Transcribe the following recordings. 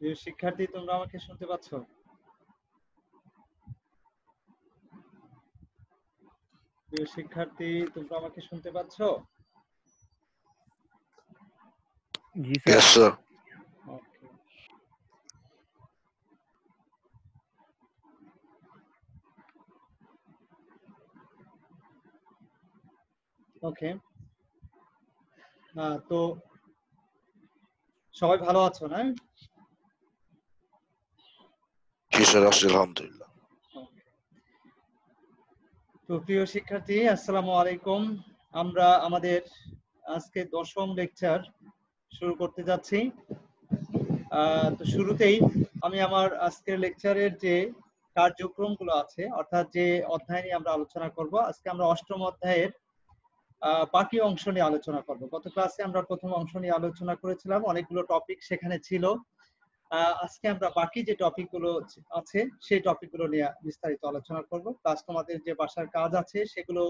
প্রিয় শিক্ষার্থী, তোমরা আমাকে শুনতে পাচ্ছ? প্রিয় শিক্ষার্থী, তোমরা আমাকে শুনতে পাচ্ছ? জি স্যার। Yes, sir. ওকে। ওকে, তো সবাই ভালো আছো না? জি স্যার, আছি আলহামদুলিল্লাহ। তো প্রিয় শিক্ষার্থী, আসসালামু আলাইকুম। আমরা আমাদের আজকে 10ম লেকচার শুরু করতে যাচ্ছি। তো শুরুতেই আমি আমার আজকের লেকচারের যে কার্যক্রমগুলো আছে, অর্থাৎ যে অধ্যায় নিয়ে আমরা আলোচনা করব, আজকে আমরা 8ম অধ্যায়ের বাকি অংশ নিয়ে আলোচনা করব। গত ক্লাসে আমরা প্রথম অংশ নিয়ে আলোচনা করেছিলাম, অনেকগুলো টপিক সেখানে ছিল। আজকে আমরা বাকি যে টপিকগুলো আছে সেই টপিকগুলো নিয়ে বিস্তারিত আলোচনা করব। প্লাস তোমাদের যে বাসার কাজ আছে সেগুলো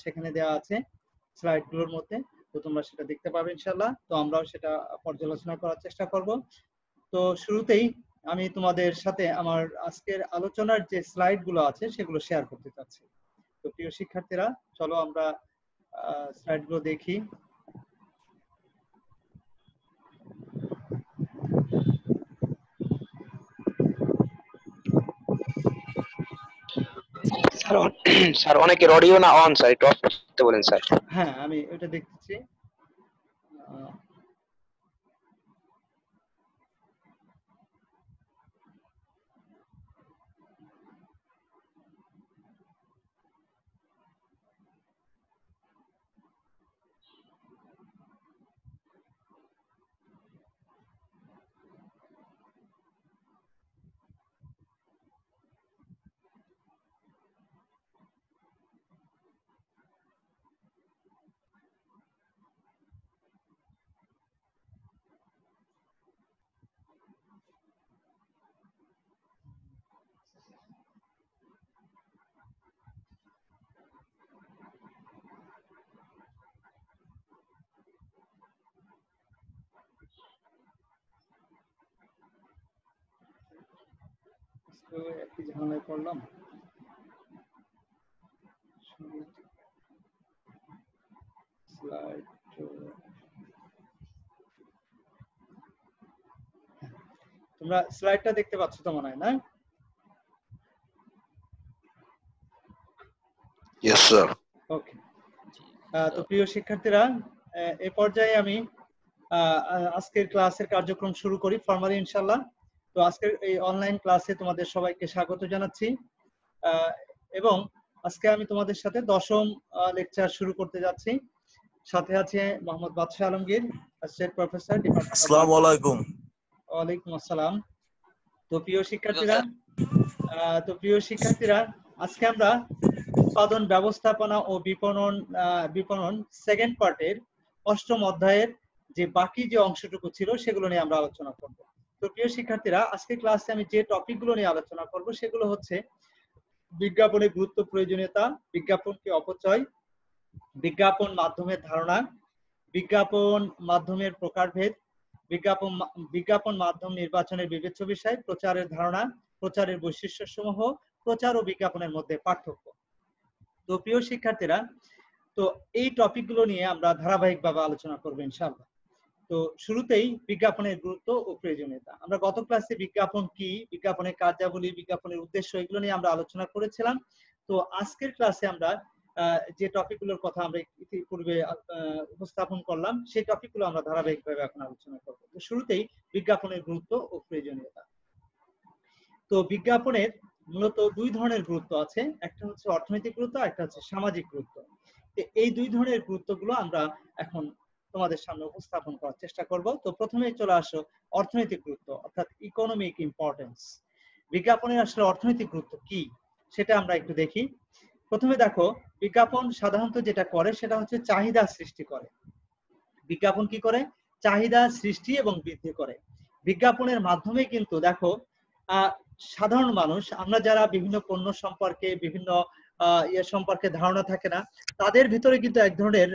সেখানে দেওয়া আছে স্লাইডগুলোর মধ্যে, তো তোমরা সেটা দেখতে পাবে ইনশাআল্লাহ। তো আমরাও সেটা পর্যালোচনা করার চেষ্টা করব। তো শুরুতেই আমি তোমাদের সাথে আমার আজকের আলোচনার যে স্লাইডগুলো আছে সেগুলো শেয়ার করতে চাচ্ছি। তো প্রিয় শিক্ষার্থীরা, চলো আমরা স্লাইডগুলো দেখি। স্যার অনেকের অডিও না অন, স্যার একটু অফ করতে বলেন স্যার। হ্যাঁ, আমি এটা দেখতেছি। একটি ঝামেলায় পড়লাম। স্লাইড তোমরা স্লাইডটা দেখতে পাচ্ছ তো মনে হয়, না? Yes, sir. ওকে। তো প্রিয় শিক্ষার্থীরা, এই পর্যায়ে আমি আজকের ক্লাসের কার্যক্রম শুরু করি ফরমালি ইনশাআল্লাহ। তো আজকের এই অনলাইন ক্লাসে তোমাদের সবাইকে স্বাগত জানাচ্ছি, এবং আজকে আমি তোমাদের সাথে 10ম লেকচার শুরু করতে যাচ্ছি। সাথে আছে মোহাম্মদ বাদশাহ আলমগীর, অ্যাসোসিয়েট প্রফেসর, ডিপার্টমেন্ট। আসসালামু আলাইকুম। ওয়ালাইকুম আসসালাম। তো প্রিয় শিক্ষার্থীরা, আজকে আমরা উৎপাদন ব্যবস্থাপনা ও বিপণন সেকেন্ড পার্টের 8ম অধ্যায়ের যে বাকি যে অংশটুকু ছিল সেগুলো নিয়ে আমরা আলোচনা করব। তো প্রিয় শিক্ষার্থীরা, আজকে ক্লাসে আমি যে টপিকগুলো নিয়ে আলোচনা করব সেগুলো হচ্ছে বিজ্ঞাপনের গুরুত্ব, প্রয়োজনীয়তা, বিজ্ঞাপন কি অপচয়, বিজ্ঞাপন মাধ্যমের ধারণা, বিজ্ঞাপন মাধ্যমের প্রকারভেদ, বিজ্ঞাপন মাধ্যম নির্বাচনের বিবেচ্য বিষয়, প্রচারের ধারণা, প্রচারের বৈশিষ্ট্যসমূহ, প্রচার ও বিজ্ঞাপনের মধ্যে পার্থক্য। তো প্রিয় শিক্ষার্থীরা, তো এই টপিকগুলো নিয়ে আমরা ধারাবাহিকভাবে আলোচনা করব ইনশাআল্লাহ। তো শুরুতেই বিজ্ঞাপনের গুরুত্ব ও প্রয়োজনীয়তা। আমরা গত ক্লাসে বিজ্ঞাপন কি, বিজ্ঞাপনের কার্যাবলী, বিজ্ঞাপনের উদ্দেশ্য, এগুলো নিয়ে আমরা আলোচনা করেছিলাম। তো আজকের ক্লাসে আমরা যে টপিকগুলোর কথা আমরা ইতিপূর্বে উপস্থাপন করলাম সেই টপিকগুলো আমরা ধারাবাহিকভাবে এখন আলোচনা করব। তো শুরুতেই বিজ্ঞাপনের গুরুত্ব ও প্রয়োজনীয়তা। তো বিজ্ঞাপনের মূলত 2 ধরনের গুরুত্ব আছে, একটা হচ্ছে অর্থনৈতিক গুরুত্ব, একটা হচ্ছে সামাজিক গুরুত্ব। এই 2 ধরনের গুরুত্বগুলো আমরা এখন তোমাদের সামনে উপস্থাপন করার চেষ্টা করব। তো প্রথমেই চলে আসো অর্থনৈতিক গুরুত্ব, অর্থাৎ ইকোনমিক ইম্পর্টেন্স। বিজ্ঞাপনের আসলে অর্থনৈতিক গুরুত্ব কি সেটা আমরা একটু দেখি। প্রথমে দেখো, বিজ্ঞাপন সাধারণত যেটা করে সেটা হচ্ছে চাহিদা সৃষ্টি করে। বিজ্ঞাপন কি করে? চাহিদা সৃষ্টি এবং বৃদ্ধি করে। বিজ্ঞাপনের মাধ্যমে কিন্তু দেখো, সাধারণ মানুষ, আমরা যারা বিভিন্ন পণ্য সম্পর্কে, বিভিন্ন সম্পর্কে ধারণা থাকে না, তাদের ভিতরে কিন্তু এক ধরনের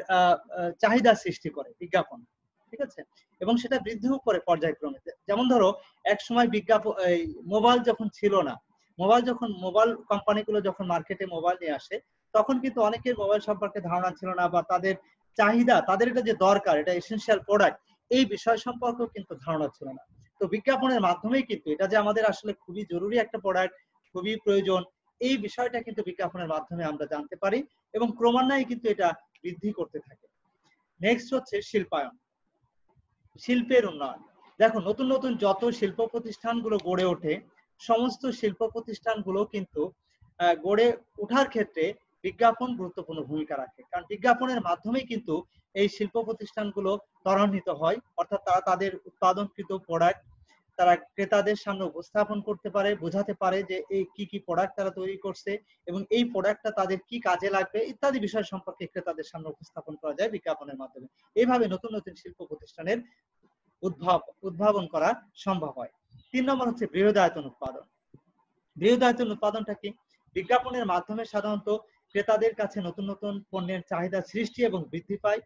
চাহিদা সৃষ্টি করে বিজ্ঞাপন। ঠিক আছে, এবং সেটা বৃদ্ধিও করে পর্যায়ক্রমে। যেমন ধরো এক সময় বিজ্ঞাপন, মোবাইল যখন ছিল না, মোবাইল কোম্পানিগুলো যখন মার্কেটে মোবাইল নিয়ে আসে, তখন কিন্তু অনেকের মোবাইল সম্পর্কে ধারণা ছিল না, বা তাদের চাহিদা, তাদের এটা যে দরকার, এটা এসেনশিয়াল প্রোডাক্ট, এই বিষয় সম্পর্কেও কিন্তু ধারণা ছিল না। তো বিজ্ঞাপনের মাধ্যমেই কিন্তু এটা যে আমাদের আসলে খুবই জরুরি একটা প্রোডাক্ট, খুবই প্রয়োজন, এই বিষয়টা কিন্তু বিজ্ঞাপনের মাধ্যমে আমরা জানতে পারি, এবং ক্রমান্বয়ে কিন্তু এটা বৃদ্ধি করতে থাকে। নেক্সট হচ্ছে শিল্পায়ন, শিল্পের উন্নয়ন। দেখো নতুন নতুন যত শিল্প প্রতিষ্ঠানগুলো গড়ে ওঠে, সমস্ত শিল্প প্রতিষ্ঠানগুলো কিন্তু গড়ে ওঠার ক্ষেত্রে বিজ্ঞাপন গুরুত্বপূর্ণ ভূমিকা রাখে, কারণ বিজ্ঞাপনের মাধ্যমেই কিন্তু এই শিল্প প্রতিষ্ঠানগুলো ত্বরান্বিত হয়, অর্থাৎ তারা তাদের উৎপাদনকৃত প্রোডাক্ট তারা ক্রেতাদের সামনে উপস্থাপন করতে পারে, বোঝাতে পারে যে এই কি কি প্রোডাক্ট তারা তৈরি করছে, এবং এই প্রোডাক্টটা তাদের কি কাজে লাগবে ইত্যাদি বিষয় সম্পর্কে ক্রেতাদের সামনে উপস্থাপন করা যায় বিজ্ঞাপনের মাধ্যমে। এইভাবে নতুন নতুন শিল্প প্রতিষ্ঠানের উদ্ভাবন করা সম্ভব হয়। 3 নম্বর হচ্ছে বৃহদায়তন উৎপাদন। বৃহদায়তন উৎপাদনটা কি? বিজ্ঞাপনের মাধ্যমে সাধারণত ক্রেতাদের কাছে নতুন নতুন পণ্যের চাহিদা সৃষ্টি এবং বৃদ্ধি পায়,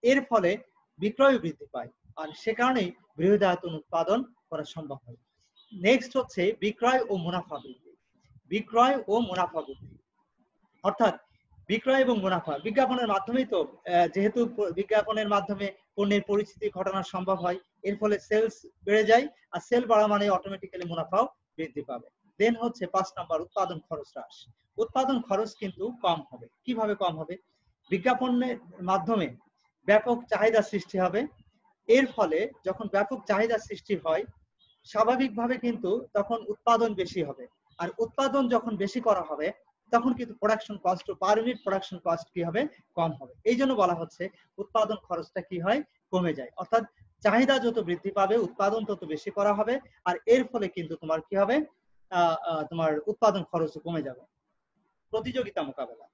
এর ফলে বিক্রয় বৃদ্ধি পায়, আর সে কারণেই বৃহদায়তন উৎপাদন করা সম্ভব হয়। নেক্সট হচ্ছে বিক্রয় ও মুনাফা বৃদ্ধি। বিক্রয় ও মুনাফা বৃদ্ধি অর্থাৎ বিক্রয় এবং মুনাফা বিজ্ঞাপনের মাধ্যমেই তো, যেহেতু বিজ্ঞাপনের মাধ্যমে পণ্যের পরিচিতি ঘটানো সম্ভব হয়, এর ফলে সেলস বেড়ে যায়, আর সেল বাড়া মানে অটোমেটিক্যালি মুনাফাও বৃদ্ধি পাবে। দেন হচ্ছে 5 নম্বর উৎপাদন খরচ হ্রাস। উৎপাদন খরচ কিন্তু কম হবে। কিভাবে কম হবে? বিজ্ঞাপনের মাধ্যমে ব্যাপক চাহিদা সৃষ্টি হবে, এর ফলে যখন ব্যাপক চাহিদা সৃষ্টি হয় স্বাভাবিকভাবে কিন্তু তখন উৎপাদন বেশি হবে, আর উৎপাদন যখন বেশি করা হবে তখন কিন্তু production cost, per unit production cost কি হবে? কম হবে। এই জন্য বলা হচ্ছে উৎপাদন খরচটা কি হয়? কমে যায়। অর্থাৎ চাহিদা যত বৃদ্ধি পাবে উৎপাদন তত বেশি করা হবে, আর এর ফলে কিন্তু তোমার কি হবে? তোমার উৎপাদন খরচ কমে যাবে। প্রতিযোগিতা মোকাবেলা।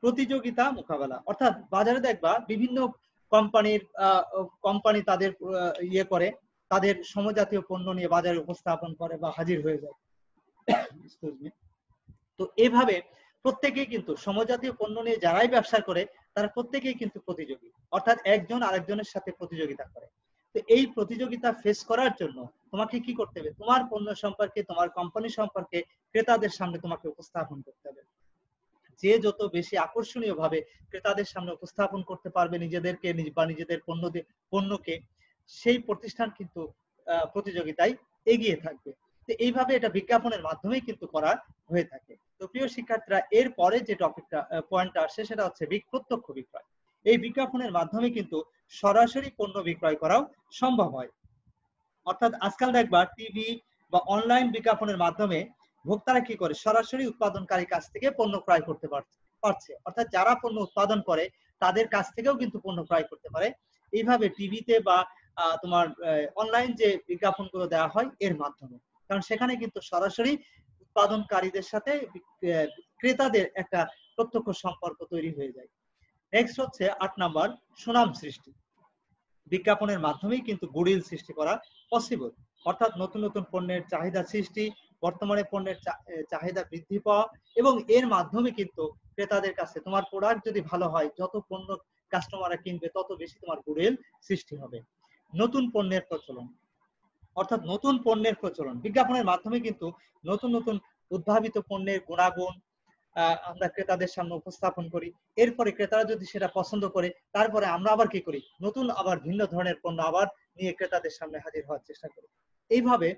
প্রতিযোগিতা মোকাবেলা অর্থাৎ বাজারে দেখবা বিভিন্ন কোম্পানি তাদের ইয়ে করে, তাদের সমজাতীয় পণ্য নিয়ে বাজারে উপস্থাপন করে বা হাজির হয়ে যায়। তো এভাবে প্রত্যেকেই কিন্তু সমজাতীয় পণ্য নিয়ে যারাই ব্যবসা করে তারা প্রত্যেকেই কিন্তু প্রতিযোগী, অর্থাৎ একজন আরেকজনের সাথে প্রতিযোগিতা করে। তো এই প্রতিযোগিতা ফেস করার জন্য তোমাকে কি করতে হবে? তোমার পণ্য সম্পর্কে, তোমার কোম্পানি সম্পর্কে ক্রেতাদের সামনে তোমাকে উপস্থাপন করতে হবে। যে যত বেশি আকর্ষণীয় ভাবে ক্রেতাদের সামনে উপস্থাপন করতে পারবে নিজেদেরকে বা নিজেদের পণ্যকে, সেই প্রতিষ্ঠান কিন্তু প্রতিযোগিতায় এগিয়ে থাকবে। তো এইভাবে এটা বিজ্ঞাপনের মাধ্যমেই কিন্তু করা হয়ে থাকে। তো প্রিয় শিক্ষার্থীরা, এর পরে যে টপিকটা পয়েন্টটা আসছে সেটা হচ্ছে প্রত্যক্ষ বিক্রয়। এই বিজ্ঞাপনের মাধ্যমে কিন্তু সরাসরি পণ্য বিক্রয় করাও সম্ভব হয়। অর্থাৎ আজকাল দেখবা টিভি বা অনলাইন বিজ্ঞাপনের মাধ্যমে ভোক্তারা কি করে? সরাসরি উৎপাদনকারীর কাছ থেকে পণ্য ক্রয় করতে পারছে। অর্থাৎ যারা পণ্য উৎপাদন করে তাদের কাছ থেকেও কিন্তু পণ্য ক্রয় করতে পারে। এইভাবে টিভিতে বা তোমার অনলাইন যে বিজ্ঞাপনগুলো দেওয়া হয় এর মাধ্যমে, কারণ সেখানে কিন্তু সরাসরি উৎপাদনকারীদের সাথে ক্রেতাদের একটা প্রত্যক্ষ সম্পর্ক তৈরি হয়ে যায়। নেক্সট হচ্ছে 8 নাম্বার সুনাম সৃষ্টি। বিজ্ঞাপনের মাধ্যমেই কিন্তু গুডউইল সৃষ্টি করা পসিবল, অর্থাৎ নতুন নতুন পণ্যের চাহিদা সৃষ্টি, বর্তমানে পণ্যের চাহিদা বৃদ্ধি পাওয়া, এবং এর মাধ্যমে কিন্তু ক্রেতাদের কাছে তোমার প্রোডাক্ট যদি ভালো হয়, যত পণ্য কাস্টমাররা কিনবে তত বেশি তোমার গুডউইল সৃষ্টি হবে। নতুন পণ্যের প্রচলন, অর্থাৎ নতুন পণ্যের প্রচলন বিজ্ঞাপনের মাধ্যমে কিন্তু নতুন নতুন উদ্ভাবিত পণ্যের গুণাগুণ আমরা ক্রেতাদের সামনে উপস্থাপন করি। এরপরে ক্রেতারা যদি সেটা পছন্দ করে, তারপরে আমরা আবার কি করি? নতুন আবার ভিন্ন ধরনের পণ্য আবার নিয়ে ক্রেতাদের সামনে হাজির হওয়ার চেষ্টা করি। এইভাবে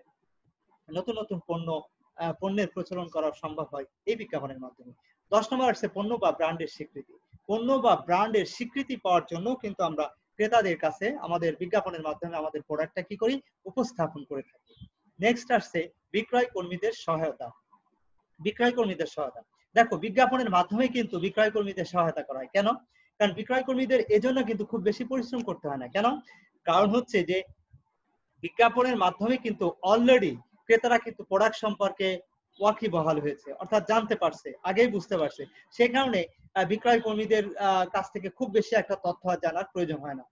নতুন নতুন পণ্যের প্রচলন করা সম্ভব হয় এই বিজ্ঞাপনের মাধ্যমে। 10 নম্বর আছে পণ্য বা ব্র্যান্ডের স্বীকৃতি। পণ্য বা ব্র্যান্ডের স্বীকৃতি পাওয়ার জন্য কিন্তু আমরা ক্রেতাদের কাছে আমাদের বিজ্ঞাপনের মাধ্যমে আমাদের প্রোডাক্টটা কি করি? উপস্থাপন করে থাকি। নেক্সট আসছে বিক্রয় কর্মীদের সহায়তা। বিক্রয় কর্মীদের সহায়তা। দেখো বিজ্ঞাপনের মাধ্যমে কিন্তু বিক্রয় কর্মীদের সহায়তা করা হয়। কেন? কারণ বিক্রয় কর্মীদের এজন্য কিন্তু খুব বেশি পরিশ্রম করতে হয় না। কেন? কারণ হচ্ছে যে বিজ্ঞাপনের মাধ্যমে কিন্তু অলরেডি ক্রেতারা কিন্তু প্রোডাক্ট সম্পর্কে ওয়াকিবহাল হয়েছে, অর্থাৎ জানতে পারছে, আগেই বুঝতে পারছে। সেই কারণে বিক্রয় কর্মীদের কাছ থেকে খুব বেশি একটা তথ্য জানার প্রয়োজন হয় না।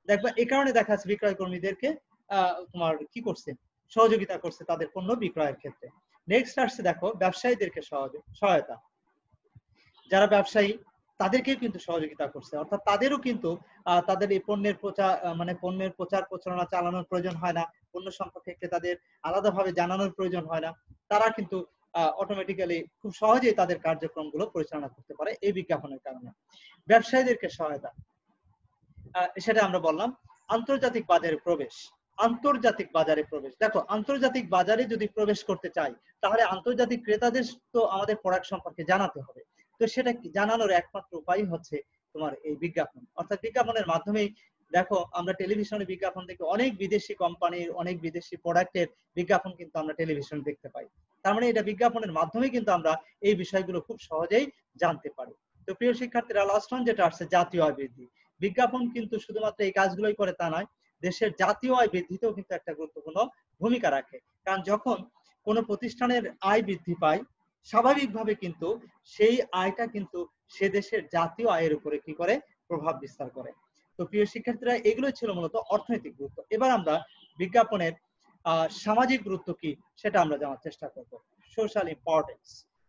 দেখবা এই কারণে দেখা যাচ্ছে বিক্রয় কর্মীদেরকে তোমার কি করছে? সহযোগিতা করছে তাদের পণ্য বিক্রয়ের ক্ষেত্রে। নেক্সট আসছে দেখো ব্যবসায়ীদেরকে সহায়তা। যারা ব্যবসায়ী তাদেরকেও কিন্তু সহযোগিতা করছে, অর্থাৎ তাদেরও কিন্তু তাদের এই পণ্যের প্রচার পণ্যের প্রচার প্রচারণা চালানোর প্রয়োজন হয় না, পণ্য সম্পর্কে ক্রেতাদের আলাদাভাবে জানানোর প্রয়োজন হয় না। তারা কিন্তু অটোমেটিক্যালি খুব সহজেই তাদের কার্যক্রমগুলো পরিচালনা করতে পারে এই বিজ্ঞাপনের কারণে। ব্যবসায়ীদেরকে সহায়তা, সেটা আমরা বললাম। আন্তর্জাতিক বাজারে প্রবেশ, আন্তর্জাতিক বাজারে প্রবেশ, দেখো আন্তর্জাতিক বাজারে যদি প্রবেশ করতে চাই তাহলে আন্তর্জাতিক ক্রেতাদের তো আমাদের প্রোডাক্ট সম্পর্কে জানাতে হবে। তো সেটা জানানোর একমাত্র উপায় হচ্ছে তোমার এই বিজ্ঞাপন, অর্থাৎ বিজ্ঞাপনের মাধ্যমেই দেখো আমরা টেলিভিশনে বিজ্ঞাপন দেখি, অনেক বিদেশি কোম্পানির অনেক বিদেশি প্রোডাক্টের বিজ্ঞাপন কিন্তু আমরা টেলিভিশনে দেখতে পাই। তার মানে এটা বিজ্ঞাপনের মাধ্যমে কিন্তু আমরা এই বিষয়গুলো খুব সহজেই জানতে পারি। তো প্রিয় শিক্ষার্থীরা, লাস্ট ওয়ান যেটা আসছে জাতীয় আয় বৃদ্ধি। বিজ্ঞাপন কিন্তু শুধুমাত্র এই কাজগুলোই করে তা নয়, দেশের জাতীয় আয় বৃদ্ধিতেও কিন্তু একটা গুরুত্বপূর্ণ ভূমিকা রাখে। কারণ যখন কোনো প্রতিষ্ঠানের আয় বৃদ্ধি পায়, স্বাভাবিকভাবে কিন্তু সেই আয়টা কিন্তু সে দেশের জাতীয় আয়ের উপরে কি করে, প্রভাব বিস্তার করে। তো প্রিয় শিক্ষার্থীরা, এগুলোই ছিল মূলত অর্থনৈতিক গুরুত্ব। এবার আমরা বিজ্ঞাপনের সামাজিক গুরুত্ব কি সেটা আমরা জানার চেষ্টা করব, সোশ্যাল ইম্পর্টেন্স।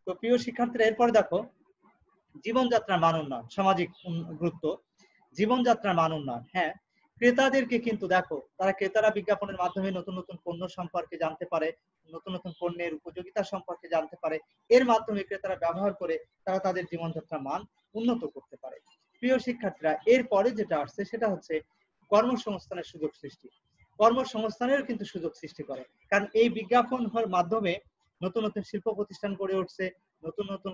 তো প্রিয় শিক্ষার্থীরা, এরপরে দেখো জীবনযাত্রার মান উন্নয়ন, সামাজিক গুরুত্ব, জীবনযাত্রার মান উন্নয়ন। হ্যাঁ, ক্রেতাদেরকে কিন্তু দেখো ক্রেতারা বিজ্ঞাপনের মাধ্যমে নতুন নতুন পণ্য সম্পর্কে জানতে পারে, নতুন নতুন পণ্যের উপযোগিতা সম্পর্কে জানতে পারে। এর মাধ্যমে ক্রেতারা ব্যবহার করে তারা তাদের জীবনযাত্রার মান উন্নত করতে পারে। প্রিয় শিক্ষার্থীরা, এরপরে যেটা আসছে সেটা হচ্ছে কর্মসংস্থানের সুযোগ সৃষ্টি। কর্মসংস্থানের কিন্তু সুযোগ সৃষ্টি করে, কারণ এই বিজ্ঞাপন মাধ্যমে নতুন নতুন শিল্প প্রতিষ্ঠান গড়ে উঠছে, নতুন নতুন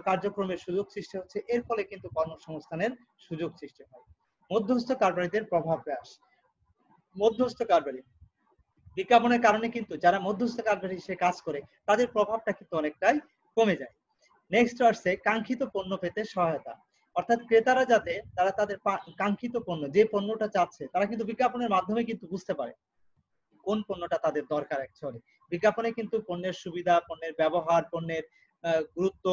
কার্যক্রমের সুযোগ সৃষ্টি হচ্ছে। এর ফলে কিন্তু কর্মসংস্থানের সুযোগ সৃষ্টি হয়। মধ্যস্থ কারবারিদের প্রভাব হ্রাস, মধ্যস্থ কারবারি, বিজ্ঞাপনের কারণে কিন্তু যারা মধ্যস্থ কারবারি হিসেবে কাজ করে তাদের প্রভাবটা কিন্তু অনেকটাই কমে যায়। নেক্সট আসছে কাঙ্ক্ষিত পণ্য পেতে সহায়তা, অর্থাৎ ক্রেতারা যাতে তারা তাদের কাঙ্ক্ষিত পণ্য, যে পণ্যটা চাচ্ছে, তারা কিন্তু বিজ্ঞাপনের মাধ্যমে কিন্তু বুঝতে পারে কোন পণ্যটা তাদের দরকার। অ্যাকচুয়ালি বিজ্ঞাপনে কিন্তু পণ্যের সুবিধা, পণ্যের ব্যবহার, পণ্যের গুরুত্ব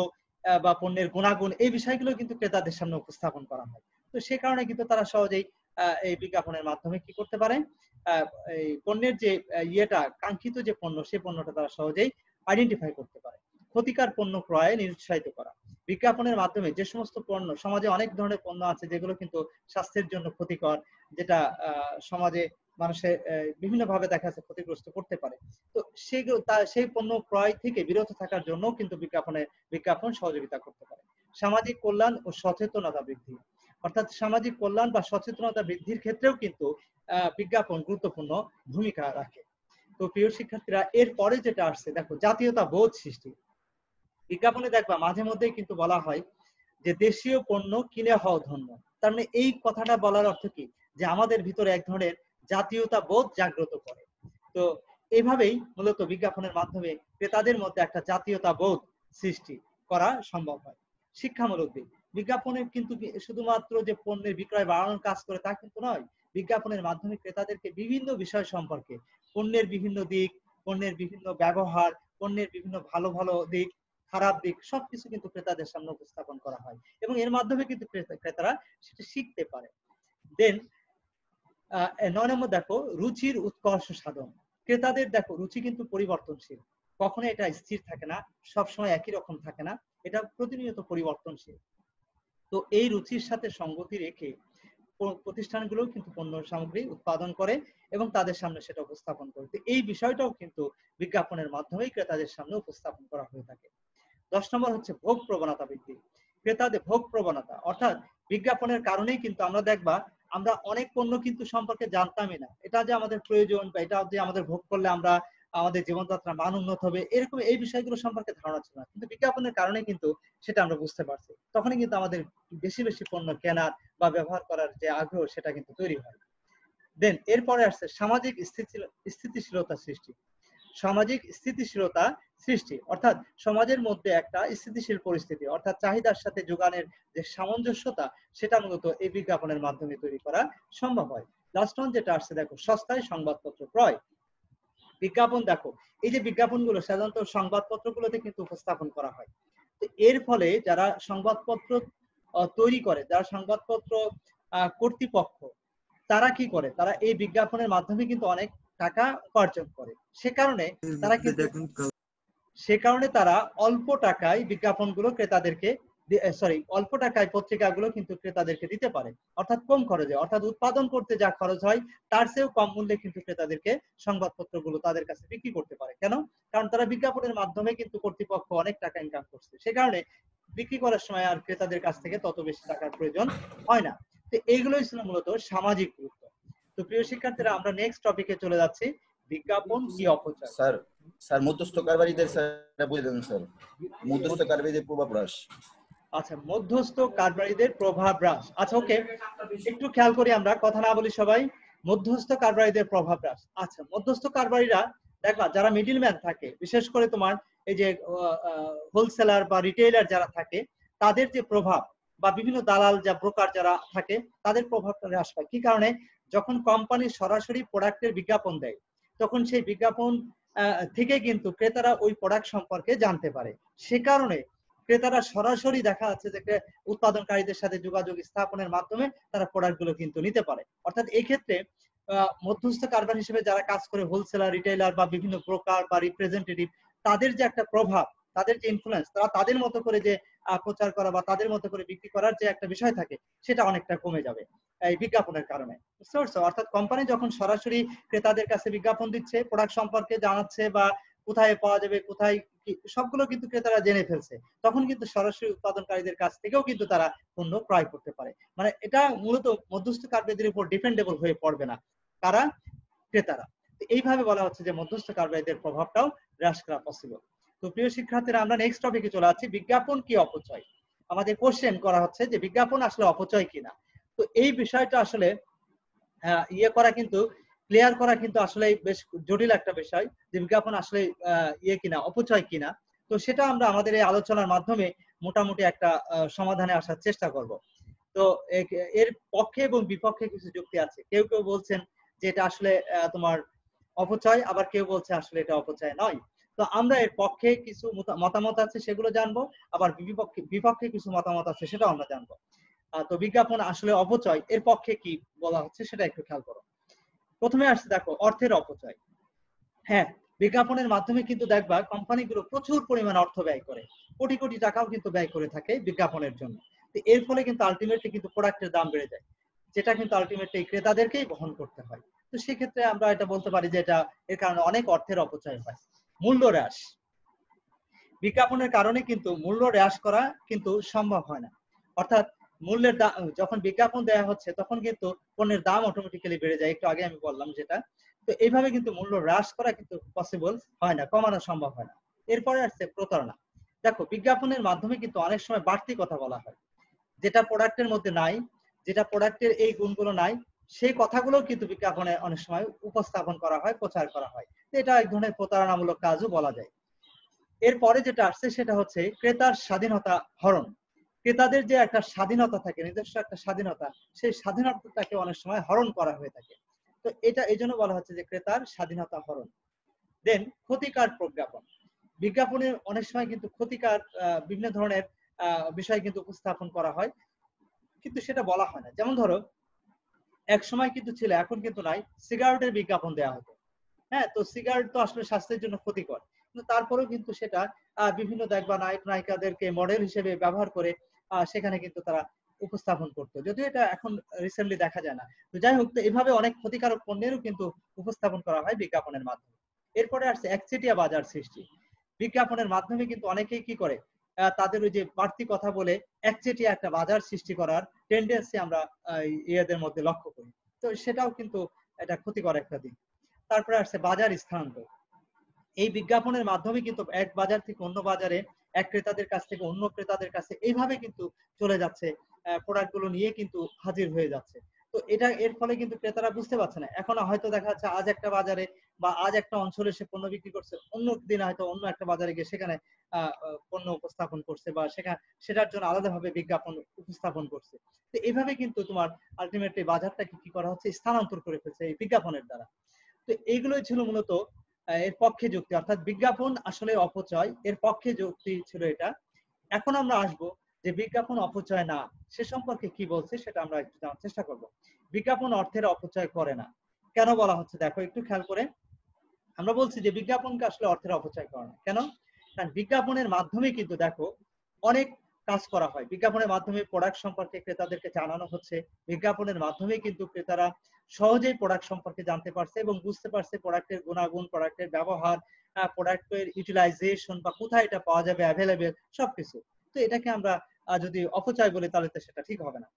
বা পণ্যের গুণাগুণ, এই বিষয়গুলো কিন্তু ক্রেতাদের সামনে উপস্থাপন করা হয়। তো সে কারণে কিন্তু তারা সহজেই এই বিজ্ঞাপনের মাধ্যমে কি করতে পারে, এই পণ্যের যে কাঙ্ক্ষিত যে পণ্য, সেই পণ্যটা তারা সহজেই আইডেন্টিফাই করতে পারে। ক্ষতিকর পণ্য ক্রয়ে নিরুৎসাহিত করা, বিজ্ঞাপনের মাধ্যমে যে সমস্ত পণ্য, সমাজে অনেক ধরনের পণ্য আছে যেগুলো কিন্তু স্বাস্থ্যের জন্য ক্ষতিকর, যেটা সমাজে মানুষের বিভিন্ন ভাবে দেখা যাচ্ছে ক্ষতিগ্রস্ত করতে পারে। তো সেই পণ্য ক্রয় থেকে বিরত থাকার জন্য কিন্তু বিজ্ঞাপন সহযোগিতা করতে পারে। সামাজিক কল্যাণ ও সচেতনতা বৃদ্ধি, অর্থাৎ সামাজিক কল্যাণ বা সচেতনতা বৃদ্ধির ক্ষেত্রেও কিন্তু বিজ্ঞাপন গুরুত্বপূর্ণ ভূমিকা রাখে। তো প্রিয় শিক্ষার্থীরা, এরপরে যেটা আসছে দেখো জাতীয়তা বোধ সৃষ্টি। বিজ্ঞাপনে দেখবা মাঝে মধ্যেই কিন্তু বলা হয় যে দেশীয় পণ্য কিনে হও ধন্য। তার মানে এই কথাটা বলার অর্থ কি, যে আমাদের ভিতরে এক ধরনের জাতীয়তা বোধ জাগ্রত করে। তো এইভাবেই মূলত বিজ্ঞাপনের মাধ্যমে ক্রেতাদের মধ্যে একটা জাতীয়তা বোধ সৃষ্টি করা সম্ভব হয়। শিক্ষামূলক দিক, বিজ্ঞাপনের কিন্তু শুধুমাত্র যে পণ্যের বিক্রয় বাড়ানোর কাজ করে তা কিন্তু নয়। বিজ্ঞাপনের মাধ্যমে ক্রেতাদেরকে বিভিন্ন বিষয় সম্পর্কে, পণ্যের বিভিন্ন দিক, পণ্যের বিভিন্ন ব্যবহার, পণ্যের বিভিন্ন ভালো ভালো দিক, খারাপ দিক, সবকিছু কিন্তু ক্রেতাদের সামনে উপস্থাপন করা হয় এবং এর মাধ্যমে কিন্তু ক্রেতারা সেটা শিখতে পারে। দেন 9 নম্বর দেখো রুচির উৎকর্ষ সাধন। ক্রেতাদের দেখো রুচি কিন্তু পরিবর্তনশীল, কখনো এটা স্থির থাকে না, সবসময় একই রকম থাকে না, এটা প্রতিনিয়ত পরিবর্তনশীল। তো এই রুচির সাথে সঙ্গতি রেখে প্রতিষ্ঠানগুলো কিন্তু পণ্য সামগ্রী উৎপাদন করে এবং তাদের সামনে সেটা উপস্থাপন করে। এই বিষয়টাও কিন্তু বিজ্ঞাপনের মাধ্যমেই ক্রেতাদের সামনে উপস্থাপন করা হয়ে থাকে। 10 নম্বর হচ্ছে ভোগ প্রবণতা বৃদ্ধি। ক্রেতাদের ভোগ প্রবণতা, অর্থাৎ বিজ্ঞাপনের কারণেই কিন্তু আমরা দেখবা আমরা অনেক পণ্য কিন্তু সম্পর্কে জানতামই না, এটা যে আমাদের প্রয়োজন বা এটা যে আমাদের ভোগ করলে আমরা আমাদের জীবনযাত্রার মান উন্নত হবে, এরকম এই বিষয়গুলো সম্পর্কে ধারণা ছিল না, কিন্তু বিজ্ঞাপনের কারণে কিন্তু সেটা আমরা বুঝতে পারছি। তখনই কিন্তু আমাদের বেশি বেশি পণ্য কেনার বা ব্যবহার করার যে আগ্রহ সেটা কিন্তু তৈরি হয়। দেন এরপরে আসছে সামাজিক স্থিতিশীলতা সৃষ্টি। সামাজিক স্থিতিশীলতা সৃষ্টি অর্থাৎ সমাজের মধ্যে একটা স্থিতিশীল পরিস্থিতি, অর্থাৎ চাহিদার সাথে যোগানের যে সামঞ্জস্যতা, সেটা মূলত এই বিজ্ঞাপনের মাধ্যমে তৈরি করা সম্ভব হয়। লাস্ট ওয়ান যেটা আসছে দেখো সস্তায় সংবাদপত্র ক্রয়। বিজ্ঞাপন দেখো, এই যে বিজ্ঞাপনগুলো সাধারণত সংবাদপত্রগুলোতে কিন্তু উপস্থাপন করা হয়। তো এর ফলে যারা সংবাদপত্র তৈরি করে, যারা সংবাদপত্র কর্তৃপক্ষ, তারা কি করে, তারা এই বিজ্ঞাপনের মাধ্যমে কিন্তু অনেক টাকা উপার্জন করে। সে কারণে তারা অল্প টাকায় বিজ্ঞাপনগুলো ক্রেতাদেরকে সরি অল্প টাকায় পত্রিকাগুলো কিন্তু ক্রেতাদেরকে দিতে পারে, অর্থাৎ কম খরচে, অর্থাৎ উৎপাদন করতে যা খরচ হয় তার চেয়েও কম মূল্যে কিন্তু ক্রেতাদেরকে সংবাদপত্রগুলো তাদের কাছে বিক্রি করতে পারে। কেন? কারণ তারা বিজ্ঞাপনের মাধ্যমে কিন্তু কর্তৃপক্ষ অনেক টাকা ইনকাম করছে, সে কারণে বিক্রি করার সময় আর ক্রেতাদের কাছ থেকে তত বেশি টাকার প্রয়োজন হয় না। তো এইগুলোই ছিল মূলত সামাজিক গুরুত্ব। তো প্রিয় শিক্ষার্থীরা, আমরা নেক্সট টপিকে চলে যাচ্ছি, বিজ্ঞাপন কি অপচয়। স্যার মধ্যস্থ কারবারিদের স্যার বলে দেন স্যার, মধ্যস্থ কারবারিদের প্রভাব হ্রাস। আচ্ছা, মধ্যস্থ কারবারিদের প্রভাব হ্রাস। আচ্ছা ওকে, একটু খেয়াল করি, আমরা কথা না বলি সবাই। মধ্যস্থ কারবারিদের প্রভাব হ্রাস। আচ্ছা, মধ্যস্থ কারবারিরা দেখবা যারা মিডলম্যান থাকে, বিশেষ করে তোমার এই যে হোলসেলার বা রিটেইলার যারা থাকে, তাদের যে প্রভাব, বা বিভিন্ন দালাল যা ব্রোকার যারা থাকে, তাদের প্রভাবটা হ্রাস পায়। কি কারণে? যখন কোম্পানি সরাসরি প্রোডাক্টের বিজ্ঞাপন দেয়, তখন সেই বিজ্ঞাপন থেকে কিন্তু ক্রেতারা ওই প্রোডাক্ট সম্পর্কে জানতে পারে। সে কারণে ক্রেতারা সরাসরি দেখা যাচ্ছে যে উৎপাদনকারীদের সাথে যোগাযোগ স্থাপনের মাধ্যমে তারা প্রোডাক্ট গুলো কিন্তু নিতে পারে। অর্থাৎ এই ক্ষেত্রে মধ্যস্থ কারবার হিসেবে যারা কাজ করে, হোলসেলার, রিটেইলার বা বিভিন্ন ব্রোকার বা রিপ্রেজেন্টেটিভ, তাদের যে একটা প্রভাব, তাদের যে ইনফ্লুয়েন্স, তারা তাদের মতো করে যে প্রচার করা বা তাদের মতো করে বিক্রি করার যে একটা বিষয় থাকে, সেটা অনেকটা কমে যাবে এই বিজ্ঞাপনের কারণে। অর্থাৎ কোম্পানি যখন সরাসরি ক্রেতাদের কাছে বিজ্ঞাপন দিচ্ছে, প্রোডাক্ট সম্পর্কে জানাচ্ছে বা কোথায় পাওয়া যাবে, কোথায় সবগুলো কিন্তু ক্রেতারা জেনে ফেলছে, তখন কিন্তু সরাসরি উৎপাদনকারীদের কাছ থেকেও কিন্তু তারা পণ্য ক্রয় করতে পারে। মানে এটা মূলত মধ্যস্থকারীদের উপর ডিপেন্ডেবল হয়ে পড়বে না, কারা? ক্রেতারা। এইভাবে বলা হচ্ছে যে মধ্যস্থকারীদের প্রভাবটাও হ্রাস করা পসিবল। তো প্রিয় শিক্ষার্থীরা, আমরা নেক্সট টপিকে চলে যাচ্ছি, বিজ্ঞাপন কি অপচয়। আমাদের কোশ্চেন করা হচ্ছে যে বিজ্ঞাপন আসলে অপচয় কিনা। তো এই বিষয়টা আসলে ইয়ে করা কিন্তু, ক্লিয়ার করা কিন্তু আসলে বেশ জটিল একটা বিষয়, যে বিজ্ঞাপন আসলে ইয়ে কিনা, অপচয় কিনা। তো সেটা আমরা আমাদের এই আলোচনার মাধ্যমে মোটামুটি একটা সমাধানে আসার চেষ্টা করব। তো এর পক্ষে এবং বিপক্ষে কিছু যুক্তি আছে। কেউ কেউ বলছেন যে এটা আসলে তোমার অপচয়, আবার কেউ বলছে আসলে এটা অপচয় নয়। তো আমরা এর পক্ষে কিছু মতামত আছে সেগুলো জানবো, আবার বিপক্ষে কিছু মতামত আছে সেটাও আমরা জানবো। তো বিজ্ঞাপন আসলে অপচয়, এর পক্ষে কি বলা হচ্ছে সেটা একটু খেয়াল করো। প্রথমে আসছে দেখো, অর্থের অপচয়। হ্যাঁ, বিজ্ঞাপনের মাধ্যমে কিন্তু দেখবা কোম্পানিগুলো প্রচুর পরিমাণ অর্থ ব্যয় করে, কোটি কোটি টাকাও কিন্তু ব্যয় করে থাকে বিজ্ঞাপনের জন্য। তো এর ফলে কিন্তু আলটিমেটলি কিন্তু প্রোডাক্টের দাম বেড়ে যায়, যেটা কিন্তু আলটিমেটলি ক্রেতাদেরকেই বহন করতে হয়। তো সেক্ষেত্রে আমরা এটা বলতে পারি যে এটা, এর কারণে অনেক অর্থের অপচয় হয়। মূল্য হ্রাস, বিজ্ঞাপনের কারণে কিন্তু মূল্য হ্রাস করা কিন্তু সম্ভব হয় না। অর্থাৎ মূল্যের দাম, যখন বিজ্ঞাপন দেওয়া হচ্ছে তখন কিন্তু পণ্যের দাম অটোমেটিক্যালি বেড়ে যায়, একটু আগে আমি বললাম যেটা। তো এইভাবে কিন্তু মূল্য হ্রাস করা কিন্তু পসিবল হয় না, কমানো সম্ভব হয় না। এরপরে আসছে প্রতারণা। দেখো, বিজ্ঞাপনের মাধ্যমে কিন্তু অনেক সময় বাড়তি কথা বলা হয়, যেটা প্রোডাক্টের মধ্যে নাই, যেটা প্রোডাক্টের এই গুণগুলো নাই, সেই কথাগুলো কিন্তু বিজ্ঞাপনে অনেক সময় উপস্থাপন করা হয়, প্রচার করা হয়। এটা এক ধরনের প্রতারণামূলক কাজও বলা যায়। এরপরে যেটা আসছে সেটা হচ্ছে ক্রেতার স্বাধীনতা হরণ। ক্রেতাদের যে একটা স্বাধীনতা থাকে, নিজস্ব একটা স্বাধীনতা, সেই স্বাধীনতাটাকে অনেক সময় হরণ করা হয়ে থাকে। তো এটা এই জন্য বলা হচ্ছে যে ক্রেতার স্বাধীনতা হরণ। দেন ক্ষতিকার প্রজ্ঞাপন। বিজ্ঞাপনে অনেক সময় কিন্তু ক্ষতিকার বিভিন্ন ধরনের বিষয় কিন্তু উপস্থাপন করা হয়, কিন্তু সেটা বলা হয় না। যেমন ধরো, এক সময় কিন্তু ছিল, এখন কিন্তু নাই, সিগারেটের বিজ্ঞাপন দেওয়া হতো। হ্যাঁ, তো সিগারেট তো আসলে স্বাস্থ্যের জন্য ক্ষতিকর, কিন্তু তারপরেও কিন্তু সেটা বিভিন্ন দেখবা নায়ক নায়িকাদেরকে মডেল হিসেবে ব্যবহার করে সেখানে কিন্তু তারা উপস্থাপন করতো, যদিও এটা এখন রিসেন্টলি দেখা যায় না। তো যাই হোক, তো এভাবে অনেক ক্ষতিকারক পণ্যেরও কিন্তু উপস্থাপন করা হয় বিজ্ঞাপনের মাধ্যমে। এরপরে আসছে একচেটিয়া বাজার সৃষ্টি। বিজ্ঞাপনের মাধ্যমে কিন্তু অনেকেই কি করে, তাদের ওই যে বাড়তি কথা বলে একচেটিয়া একটা বাজার সৃষ্টি করার টেন্ডেন্সি আমরা ইয়েদের মধ্যে লক্ষ্য করি। তো সেটাও কিন্তু এটা ক্ষতিকর একটা দিক। তারপরে আসছে বাজার স্থানান্তর। এই বিজ্ঞাপনের মাধ্যমে কিন্তু এক বাজার থেকে অন্য বাজারে, এক ক্রেতাদের কাছ থেকে অন্য ক্রেতাদের কাছে এইভাবে কিন্তু চলে যাচ্ছে, প্রোডাক্ট গুলো নিয়ে কিন্তু হাজির হয়ে যাচ্ছে। তো এটা, এর ফলে কিন্তু ক্রেতারা বুঝতে পারছে না, এখন হয়তো দেখা যাচ্ছে আজ একটা বাজারে বা আজ একটা অঞ্চলে সে পণ্য বিক্রি করছে, অন্য দিন হয়তো অন্য একটা বাজারে গিয়ে সেখানে পণ্য উপস্থাপন করছে, বা সেটার জন্য আলাদাভাবে বিজ্ঞাপন উপস্থাপন করছে। তো এইভাবে কিন্তু তোমার আলটিমেটলি বাজারটাকে কি করা হচ্ছে, স্থানান্তর করে ফেলছে এই বিজ্ঞাপনের দ্বারা। তো এইগুলোই ছিল মূলত এর পক্ষে যুক্তি, অর্থাৎ বিজ্ঞাপন আসলে অপচয়, এর পক্ষে যুক্তি ছিল এটা। এখন আমরা আসব যে বিজ্ঞাপন অপচয় না, সে সম্পর্কে কি বলছে সেটা আমরা একটু জানার চেষ্টা করব। বিজ্ঞাপন অর্থের অপচয় করে না, কেন বলা হচ্ছে দেখো একটু খেয়াল করে। আমরা বলছি যে বিজ্ঞাপনকে আসলে অর্থের অপচয় করে না, কেন? কারণ বিজ্ঞাপনের মাধ্যমে কিন্তু দেখো অনেক কাজ করা হয়। বিজ্ঞাপনের মাধ্যমে প্রোডাক্ট সম্পর্কে ক্রেতাদেরকে জানানো হচ্ছে। বিজ্ঞাপনের মাধ্যমে কিন্তু ক্রেতারা সহজেই প্রোডাক্ট সম্পর্কে জানতে পারছে এবং বুঝতে পারছে প্রোডাক্টের গুণাগুণ, প্রোডাক্টের ব্যবহার, প্রোডাক্টের ইউটিলাইজেশন বা কোথায় এটা পাওয়া যাবে, অ্যাভেলেবেল সবকিছু। তো এটাকে আমরা যদি অপচয় বলি তাহলে তো সেটা ঠিক হবে না।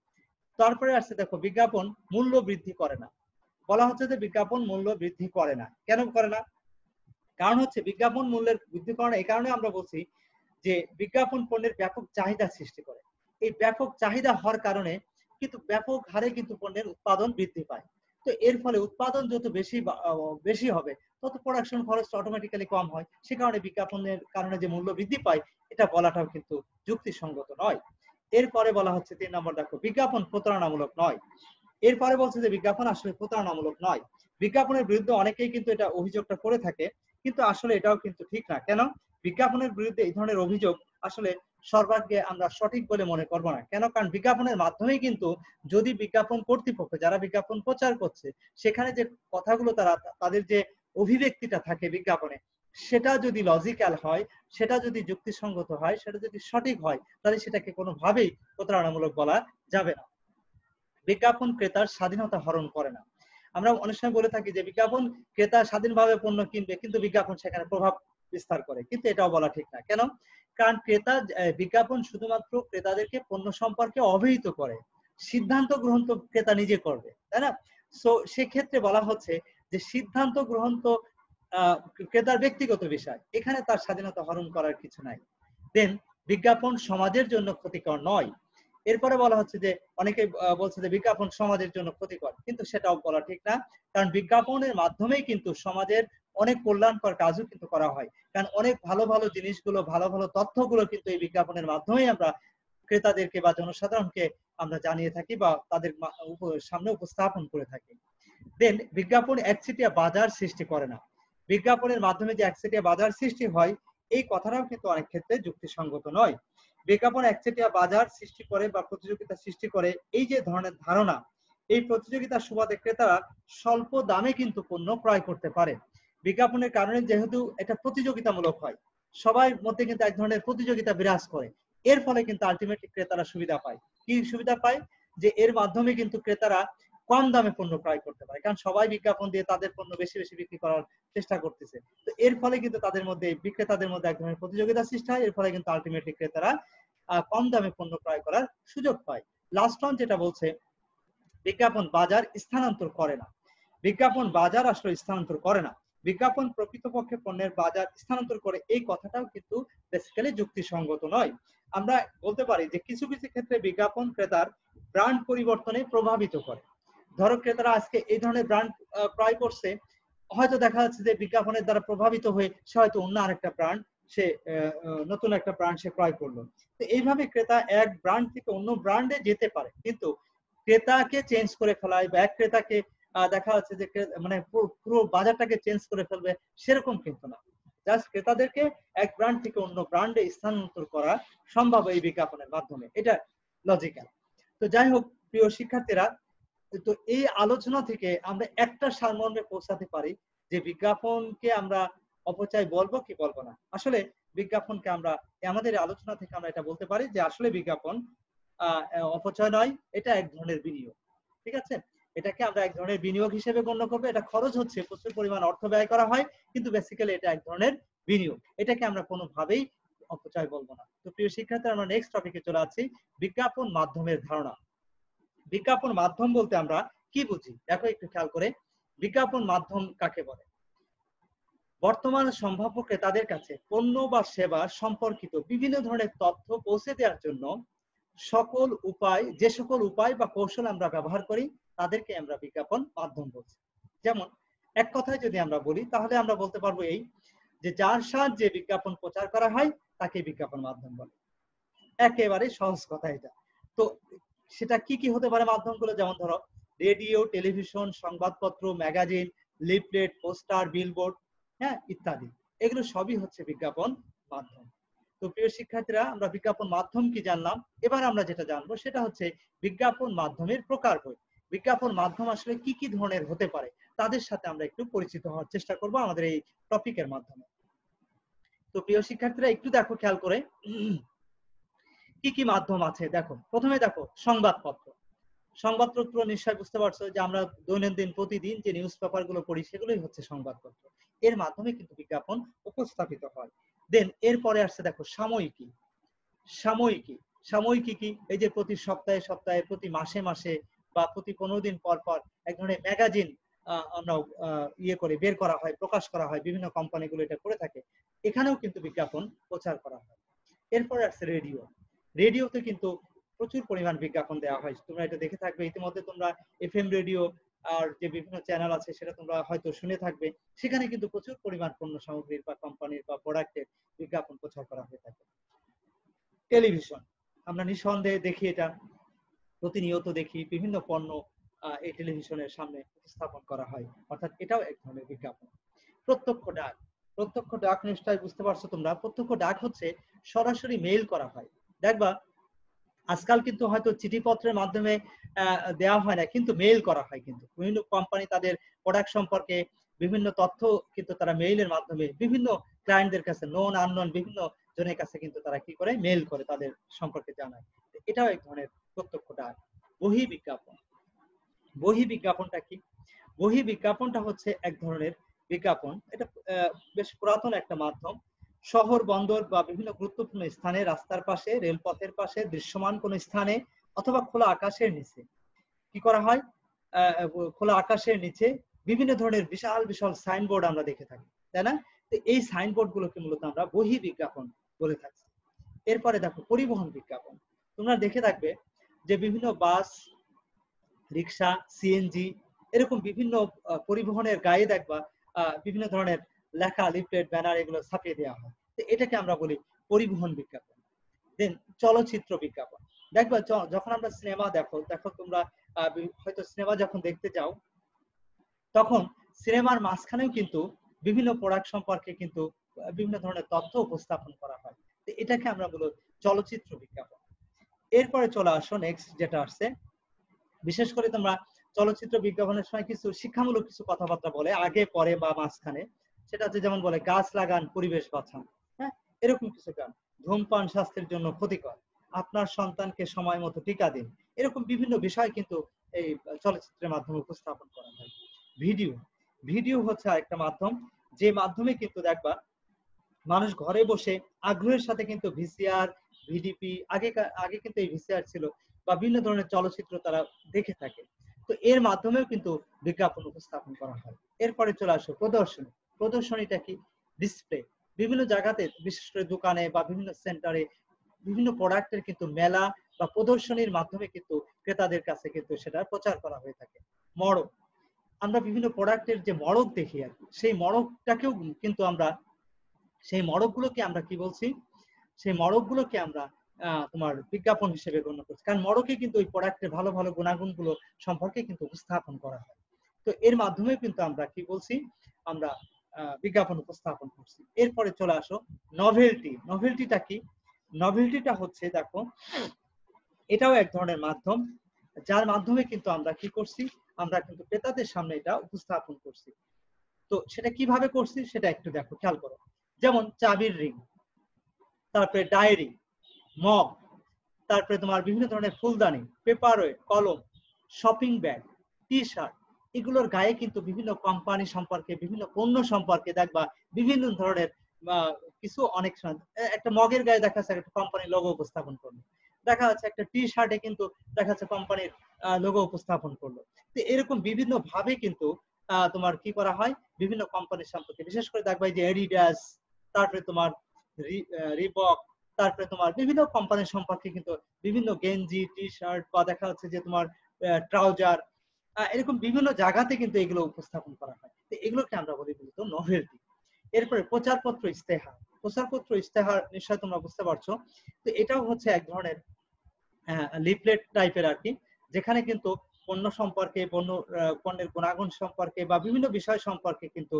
তারপরে আসছে দেখো, বিজ্ঞাপন মূল্য বৃদ্ধি করে না। বলা হচ্ছে যে বিজ্ঞাপন মূল্য বৃদ্ধি করে না। কেন করে না? কারণ হচ্ছে বিজ্ঞাপন মূল্যের বৃদ্ধি করে না এই কারণে আমরা বলছি যে বিজ্ঞাপন পণ্যের ব্যাপক চাহিদা সৃষ্টি করে। এই ব্যাপক চাহিদা হওয়ার কারণে কিন্তু ব্যাপক হারে কিন্তু পণ্যের উৎপাদন বৃদ্ধি পায়। তো এর ফলে উৎপাদন যত বেশি হবে তত প্রোডাকশন খরচ অটোমেটিক্যালি কম হয়। সে কারণে বিজ্ঞাপনের কারণে যে মূল্য বৃদ্ধি পায় এটা বলাটাও কিন্তু যুক্তিসঙ্গত নয়। এরপরে বলা হচ্ছে 3 নম্বর দেখো, বিজ্ঞাপন প্রতারণামূলক নয়। এরপরে বলছে যে বিজ্ঞাপন আসলে প্রতারণামূলক নয়। বিজ্ঞাপনের বিরুদ্ধে অনেকেই কিন্তু এটা অভিযোগটা করে থাকে, কিন্তু আসলে এটাও কিন্তু ঠিক না। কেন? বিজ্ঞাপনের বিরুদ্ধে এই ধরনের অভিযোগ আসলে সর্বাগ্রে আমরা সঠিক বলে মনে করব না। কেন? কারণ বিজ্ঞাপনের মাধ্যমেই কিন্তু যদি বিজ্ঞাপন কর্তৃপক্ষ যারা বিজ্ঞাপন প্রচার করছে সেখানে যে কথাগুলো তাদের যে অভিব্যক্তিটা থাকে বিজ্ঞাপনে, সেটা যদি লজিক্যাল হয়, সেটা যদি যুক্তিসঙ্গত হয়, সেটা যদি সঠিক হয়, তাহলে সেটাকে কোনোভাবেই প্রতারণামূলক বলা যাবে না। বিজ্ঞাপন ক্রেতার স্বাধীনতা হরণ করে না। আমরা অনেক সময় বলে থাকি যে বিজ্ঞাপন ক্রেতা স্বাধীনভাবে পণ্য কিনবে, কিন্তু বিজ্ঞাপন সেখানে প্রভাব বিস্তার করে, কিন্তু এটাও বলা ঠিক না। কেন? কারণ বিজ্ঞাপন শুধুমাত্র ক্রেতাদেরকে পণ্য সম্পর্কে অবহিত করে, সিদ্ধান্ত গ্রহণ তো ক্রেতা নিজে করবে, তাই না? সো সেক্ষেত্রে বলা হচ্ছে যে সিদ্ধান্ত গ্রহণ তো ক্রেতার ব্যক্তিগত বিষয়, এখানে তার স্বাধীনতা হরণ করার কিছু নাই। দেন বিজ্ঞাপন সমাজের জন্য ক্ষতিকর নয়। এরপরে বলা হচ্ছে যে অনেকে বলছে যে বিজ্ঞাপন সমাজের জন্য ক্ষতিকর, কিন্তু সেটাও বলা ঠিক না। কারণ বিজ্ঞাপনের মাধ্যমেই কিন্তু সমাজের অনেক কল্যাণকর কাজও কিন্তু করা হয়। কারণ অনেক ভালো ভালো জিনিসগুলো, ভালো ভালো তথ্যগুলো কিন্তু এই বিজ্ঞাপনের মাধ্যমেই আমরা ক্রেতাদেরকে বা জনসাধারণকে আমরা জানিয়ে থাকি বা তাদের সামনে উপস্থাপন করে থাকি। দেন বিজ্ঞাপন একচেটিয়া বাজার সৃষ্টি করে না। বিজ্ঞাপনের মাধ্যমে যে একচেটিয়া বাজার সৃষ্টি হয় এই কথাটাও কিন্তু অনেক ক্ষেত্রে যুক্তিসঙ্গত নয়। বিজ্ঞাপন একচেটিয়া বাজার সৃষ্টি করে বা প্রতিযোগিতা সৃষ্টি করে, এই যে ধরনের ধারণা, এই প্রতিযোগিতার সুবাদে ক্রেতারা স্বল্প দামে কিন্তু পণ্য ক্রয় করতে পারে। বিজ্ঞাপনের কারণে যেহেতু এটা প্রতিযোগিতামূলক হয়, সবার মধ্যে কিন্তু এক ধরনের প্রতিযোগিতা বিরাজ করে, এর ফলে কিন্তু আলটিমেটলি ক্রেতারা সুবিধা পায়। কি সুবিধা পায়? যে এর মাধ্যমে কিন্তু ক্রেতারা কম দামে পণ্য ক্রয় করতে পারে, কারণ সবাই বিজ্ঞাপন দিয়ে তাদের পণ্য বেশি বেশি বিক্রি করার চেষ্টা করতেছে। তো এর ফলে কিন্তু তাদের মধ্যে, বিক্রেতাদের মধ্যে এক ধরনের প্রতিযোগিতা সৃষ্টি হয়, এর ফলে কিন্তু আলটিমেটলি ক্রেতারা কম দামে পণ্য ক্রয় করার সুযোগ পায়। লাস্ট অন যেটা বলছে, বিজ্ঞাপন বাজার স্থানান্তর করে না। বিজ্ঞাপন বাজার আসলে স্থানান্তর করে না, বিজ্ঞাপন প্রকৃতপক্ষে পণ্যের বাজার স্থানান্তর করে, এই কথাটাও কিন্তু বেসিক্যালি যুক্তিসঙ্গত নয়। আমরা বলতে পারি যে কিছু কিছু ক্ষেত্রে বিজ্ঞাপন ক্রেতার ব্র্যান্ড পরিবর্তনে প্রভাবিত করে। ধরো ক্রেতারা আজকে এই ধরনের ব্র্যান্ড ক্রয় করছে, হয়তো দেখা যাচ্ছে যে বিজ্ঞাপনের দ্বারা প্রভাবিত হয়ে সে হয়তো অন্য আরেকটা ব্র্যান্ড, সে নতুন একটা ব্র্যান্ড সে ক্রয় করলো। তো এইভাবে ক্রেতা এক ব্র্যান্ড থেকে অন্য ব্র্যান্ডে যেতে পারে, কিন্তু ক্রেতাকে চেঞ্জ করে ফেলায় বা এক ক্রেতাকে দেখা যাচ্ছে যে মানে পুরো বাজারটাকে চেঞ্জ করে ফেলবে, সেরকম কিন্তু না। জাস্ট ক্রেতাদেরকে এক ব্র্যান্ড থেকে অন্য ব্র্যান্ডে স্থানান্তর করা সম্ভব এই বিজ্ঞাপনের মাধ্যমে, এটা লজিক্যাল। তো যাই হোক প্রিয় শিক্ষার্থীরা, তো এই আলোচনা থেকে আমরা একটা সারমর্মে পৌঁছাতে পারি যে বিজ্ঞাপনকে আমরা অপচয় বলবো কি বলবো না। আসলে বিজ্ঞাপনকে আমরা আমাদের আলোচনা থেকে আমরা এটা বলতে পারি যে আসলে বিজ্ঞাপন অপচয় নয়, এটা এক ধরনের বিনিয়োগ। ঠিক আছে, এটাকে আমরা এক ধরনের বিনিয়োগ হিসেবে গণ্য করবো। এটা খরচ হচ্ছে, প্রচুর পরিমাণ অর্থ ব্যয় করা হয়, কিন্তু বেসিক্যালি এটা এক ধরনের বিনিয়োগ, এটাকে আমরা কোনোভাবেই অপচয় বলবো না। তো প্রিয় শিক্ষার্থীরা, আমরা নেক্সট টপিকে চলে আসছি, বিজ্ঞাপন মাধ্যমের ধারণা। বিজ্ঞাপন মাধ্যম বলতে আমরা কি বুঝি দেখো একটু খেয়াল করে। বিজ্ঞাপন মাধ্যম কাকে বলে? বর্তমান সম্ভাব্য ক্রেতাদের কাছে পণ্য বা সেবা সম্পর্কিত বিভিন্ন ধরনের তথ্য পৌঁছে দেওয়ার জন্য যে সকল উপায় বা কৌশল আমরা ব্যবহার করি তাদেরকে আমরা বিজ্ঞাপন মাধ্যম বলছি। যেমন এক কথায় যদি আমরা বলি তাহলে আমরা বলতে পারবো এই যে যার সাহায্যে বিজ্ঞাপন প্রচার করা হয় তাকে বিজ্ঞাপন মাধ্যম বলে। একেবারে সহজ কথা এটা। তো সেটা কি কি হতে পারে মাধ্যমগুলো? যেমন ধরো রেডিও, টেলিভিশন, সংবাদপত্র, ম্যাগাজিন, লিফলেট, পোস্টার, বিলবোর্ড, হ্যাঁ ইত্যাদি, এগুলো সবই হচ্ছে বিজ্ঞাপন মাধ্যম। তো প্রিয় শিক্ষার্থীরা, আমরা বিজ্ঞাপন মাধ্যম কি জানলাম, এবার আমরা যেটা জানবো সেটা হচ্ছে বিজ্ঞাপন মাধ্যমের প্রকারভেদ। বিজ্ঞাপন মাধ্যম আসলে কি কি ধরনের হতে পারে তাদের সাথে আমরা একটু পরিচিত হওয়ার চেষ্টা করব আমাদের এই টপিকের মাধ্যমে। তো প্রিয় শিক্ষার্থীরা একটু দেখো খেয়াল করে, কি কি মাধ্যম আছে দেখো। প্রথমে দেখো সংবাদপত্র। সংবাদপত্র নিশ্চয় বুঝতে পারছো যে আমরা দৈনন্দিন প্রতিদিন যে নিউজ পেপার গুলো পড়ি সেগুলোই হচ্ছে সংবাদপত্র। এর মাধ্যমে কিন্তু বিজ্ঞাপন উপস্থাপিত হয়। দেন এরপরে আসছে দেখো সাময়িকী। সাময়িকী সাময়িকী কি? এই যে প্রতি সপ্তাহে সপ্তাহে, প্রতি মাসে মাসে বা প্রতি 15 দিন পর পর এক ধরনের ম্যাগাজিন আমরা ইয়ে করে বের করা হয়, প্রকাশ করা হয়, বিভিন্ন কোম্পানিগুলো এটা করে থাকে। এখানেও কিন্তু বিজ্ঞাপন প্রচার করা হয়। এরপরে আসছে রেডিও। রেডিওতে কিন্তু প্রচুর পরিমাণ বিজ্ঞাপন দেওয়া হয়। তোমরা এটা দেখে থাকবে ইতিমধ্যে, তোমরা এফএম রেডিও আর যে বিভিন্ন চ্যানেল আছে সেটা তোমরা হয়তো শুনে থাকবে। সেখানে কিন্তু প্রচুর পরিমাণ পণ্য সামগ্রীর বা কোম্পানির বা প্রোডাক্টের বিজ্ঞাপন প্রচার করা হয়ে থাকে। টেলিভিশন, আমরা নিঃসন্দেহে দেখি, এটা প্রতিনিয়ত দেখি, বিভিন্ন পণ্য এই টেলিভিশনের সামনে উপস্থাপন করা হয়, অর্থাৎ এটাও এক ধরনের বিজ্ঞাপন। প্রত্যক্ষ ডাক। প্রত্যক্ষ ডাক নিশ্চয়ই বুঝতে পারছো তোমরা। প্রত্যক্ষ ডাক হচ্ছে সরাসরি মেইল করা হয়। দেখবা আজকাল কিন্তু হয়তো চিঠিপত্রের মাধ্যমে দেওয়া হয় না, কিন্তু মেইল করা হয়। কিন্তু বিভিন্ন কোম্পানি তাদের প্রোডাক্ট সম্পর্কে বিভিন্ন তথ্য কিন্তু তারা মেইলের মাধ্যমে বিভিন্ন ক্লায়েন্টদের কাছে, নন আননন বিভিন্ন জনের কাছে কিন্তু তারা কি করে, মেইল করে তাদের সম্পর্কে জানায়। এটাও এক ধরনের প্রত্যক্ষ ডাক। বহি বিজ্ঞাপন। বহি বিজ্ঞাপনটা কি? বহি বিজ্ঞাপনটা হচ্ছে এক ধরনের বিজ্ঞাপন, এটা বেশ পুরাতন একটা মাধ্যম। শহর, বন্দর বা বিভিন্ন গুরুত্বপূর্ণ স্থানে, রাস্তার পাশে, রেলপথের পাশে, দৃশ্যমান কোন স্থানে অথবা খোলা আকাশের নিচে কি করা হয়? খোলা আকাশের নিচে বিভিন্ন ধরনের বিশাল বিশাল সাইনবোর্ড আমরা দেখে থাকি, তাই না? তো এই সাইনবোর্ড গুলোকে মূলত আমরা বহি বিজ্ঞাপন বলে থাকি। এরপরে দেখো পরিবহন বিজ্ঞাপন। তোমরা দেখে থাকবে যে বিভিন্ন বাস, রিক্সা, সিএনজি এরকম বিভিন্ন পরিবহনের গায়ে দেখবা বিভিন্ন ধরনের লেখা, লিফলেট, ব্যানার এগুলো ছাপিয়ে দেওয়া হয়। তো এটাকে আমরা বলি পরিবহন বিজ্ঞাপন। দেন চলচ্চিত্র বিজ্ঞাপন। দেখবা যখন আমরা সিনেমা দেখো তোমরা হয়তো সিনেমা যখন দেখতে যাও তখন সিনেমার মাঝখানেও কিন্তু বিভিন্ন প্রোডাক্ট সম্পর্কে কিন্তু বিভিন্ন ধরনের তথ্য উপস্থাপন করা হয়। তো এটাকে আমরা বলি চলচ্চিত্র বিজ্ঞাপন। এরপরে চলে আসো নেক্সট যেটা আসছে, বিশেষ করে তোমরা চলচ্চিত্র বিজ্ঞাপনের সময় কিছু শিক্ষামূলক কিছু কথাবার্তা বলে আগে, পরে বা মাঝখানে। সেটা হচ্ছে যেমন বলে গাছ লাগান, পরিবেশ বাঁচান, হ্যাঁ, এরকম কিছু গান। ধূমপান স্বাস্থ্যের জন্য ক্ষতিকর, আপনার সন্তানকে সময় মতো টিকা দিন, এরকম বিভিন্ন বিষয় কিন্তু এই চলচ্চিত্রের মাধ্যমে উপস্থাপন করা হয়। ভিডিও। ভিডিও হচ্ছে আরেকটা মাধ্যম, যে মাধ্যমে কিন্তু দেখবা মানুষ ঘরে বসে আগ্রহের সাথে কিন্তু ভিসিআর, ভিডিপি, আগে কিন্তু এই ভিসিআর ছিল, বা বিভিন্ন ধরনের চলচ্চিত্র তারা দেখে থাকে। তো এর মাধ্যমেও কিন্তু বিজ্ঞাপন উপস্থাপন করা হয়। এরপরে চলে আসো প্রদর্শনী। প্রদর্শনীটা কি? ডিসপ্লে। বিভিন্ন জায়গাতে, বিশেষ করে দোকানে বা বিভিন্ন সেন্টারে বিভিন্ন প্রোডাক্টের কিন্তু মেলা বা প্রদর্শনীর মাধ্যমে কিন্তু ক্রেতাদের কাছে কিন্তু সেটা প্রচার করা হয়ে থাকে। মড়ক। আমরা বিভিন্ন প্রোডাক্টের যে মড়ক দেখি আর কি, সেই মড়কটাকেও কিন্তু আমরা, সেই মড়কগুলোকে আমরা কি বলছি? সেই মড়কগুলোকে আমরা তোমার বিজ্ঞাপন হিসেবে গণ্য করছি, কারণ মড়কে কিন্তু ওই প্রোডাক্টের ভালো ভালো গুণাগুণগুলো সম্পর্কে কিন্তু উপস্থাপন করা হয়। তো এর মাধ্যমে কিন্তু আমরা কি বলছি? আমরা বিজ্ঞাপন উপস্থাপন করছি। এরপরে চলে আসো নভেলটি। নভেলটিটা কি? নভেলটিটা হচ্ছে দেখো, এটাও এক ধরনের মাধ্যম, যার মাধ্যমে কিন্তু আমরা কি করছি? আমরা কিন্তু ক্রেতাদের সামনে এটা উপস্থাপন করছি। তো সেটা কিভাবে করছি সেটা একটু দেখো, খেয়াল করো। যেমন চাবির রিং, তারপরে ডায়েরি, মগ, তারপরে তোমার বিভিন্ন ধরনের ফুলদানি, পেপারওয়েট, কলম, শপিং ব্যাগ, টি শার্ট, এগুলোর গায়ে কিন্তু বিভিন্ন কোম্পানি সম্পর্কে, বিভিন্ন পণ্য সম্পর্কে দেখবা বিভিন্ন ধরনের কিছু, অনেক সময় একটা মগের গায়ে দেখা যাচ্ছে একটা কোম্পানির লোগো উপস্থাপন করলো, দেখা যাচ্ছে একটা টি শার্টে কিন্তু দেখা যাচ্ছে কোম্পানির লোগো উপস্থাপন করলো। তো এরকম বিভিন্ন ভাবে কিন্তু তোমার কি করা হয়? বিভিন্ন কোম্পানির সম্পর্কে, বিশেষ করে দেখবা যে এডিডাস, তারপরে তোমার রিবক, তারপরে তোমার বিভিন্ন কোম্পানির সম্পর্কে কিন্তু বিভিন্ন গেঞ্জি, টি শার্ট বা দেখা যাচ্ছে যে তোমার ট্রাউজার, এরকম বিভিন্ন জায়গাতে কিন্তু এগুলো উপস্থাপন করা হয়। তো এগুলোকে আমরা বলি মূলত নভেলটি। এরপরে প্রচারপত্র, ইস্তেহার। প্রচারপত্র, ইস্তেহার নিশ্চয় তোমরা বুঝতে পারছো। তো এটাও হচ্ছে এক ধরনের লিফলেট টাইপের আর কি, যেখানে কিন্তু পণ্য সম্পর্কে, পণ্যের গুণাগুণ সম্পর্কে বা বিভিন্ন বিষয় সম্পর্কে কিন্তু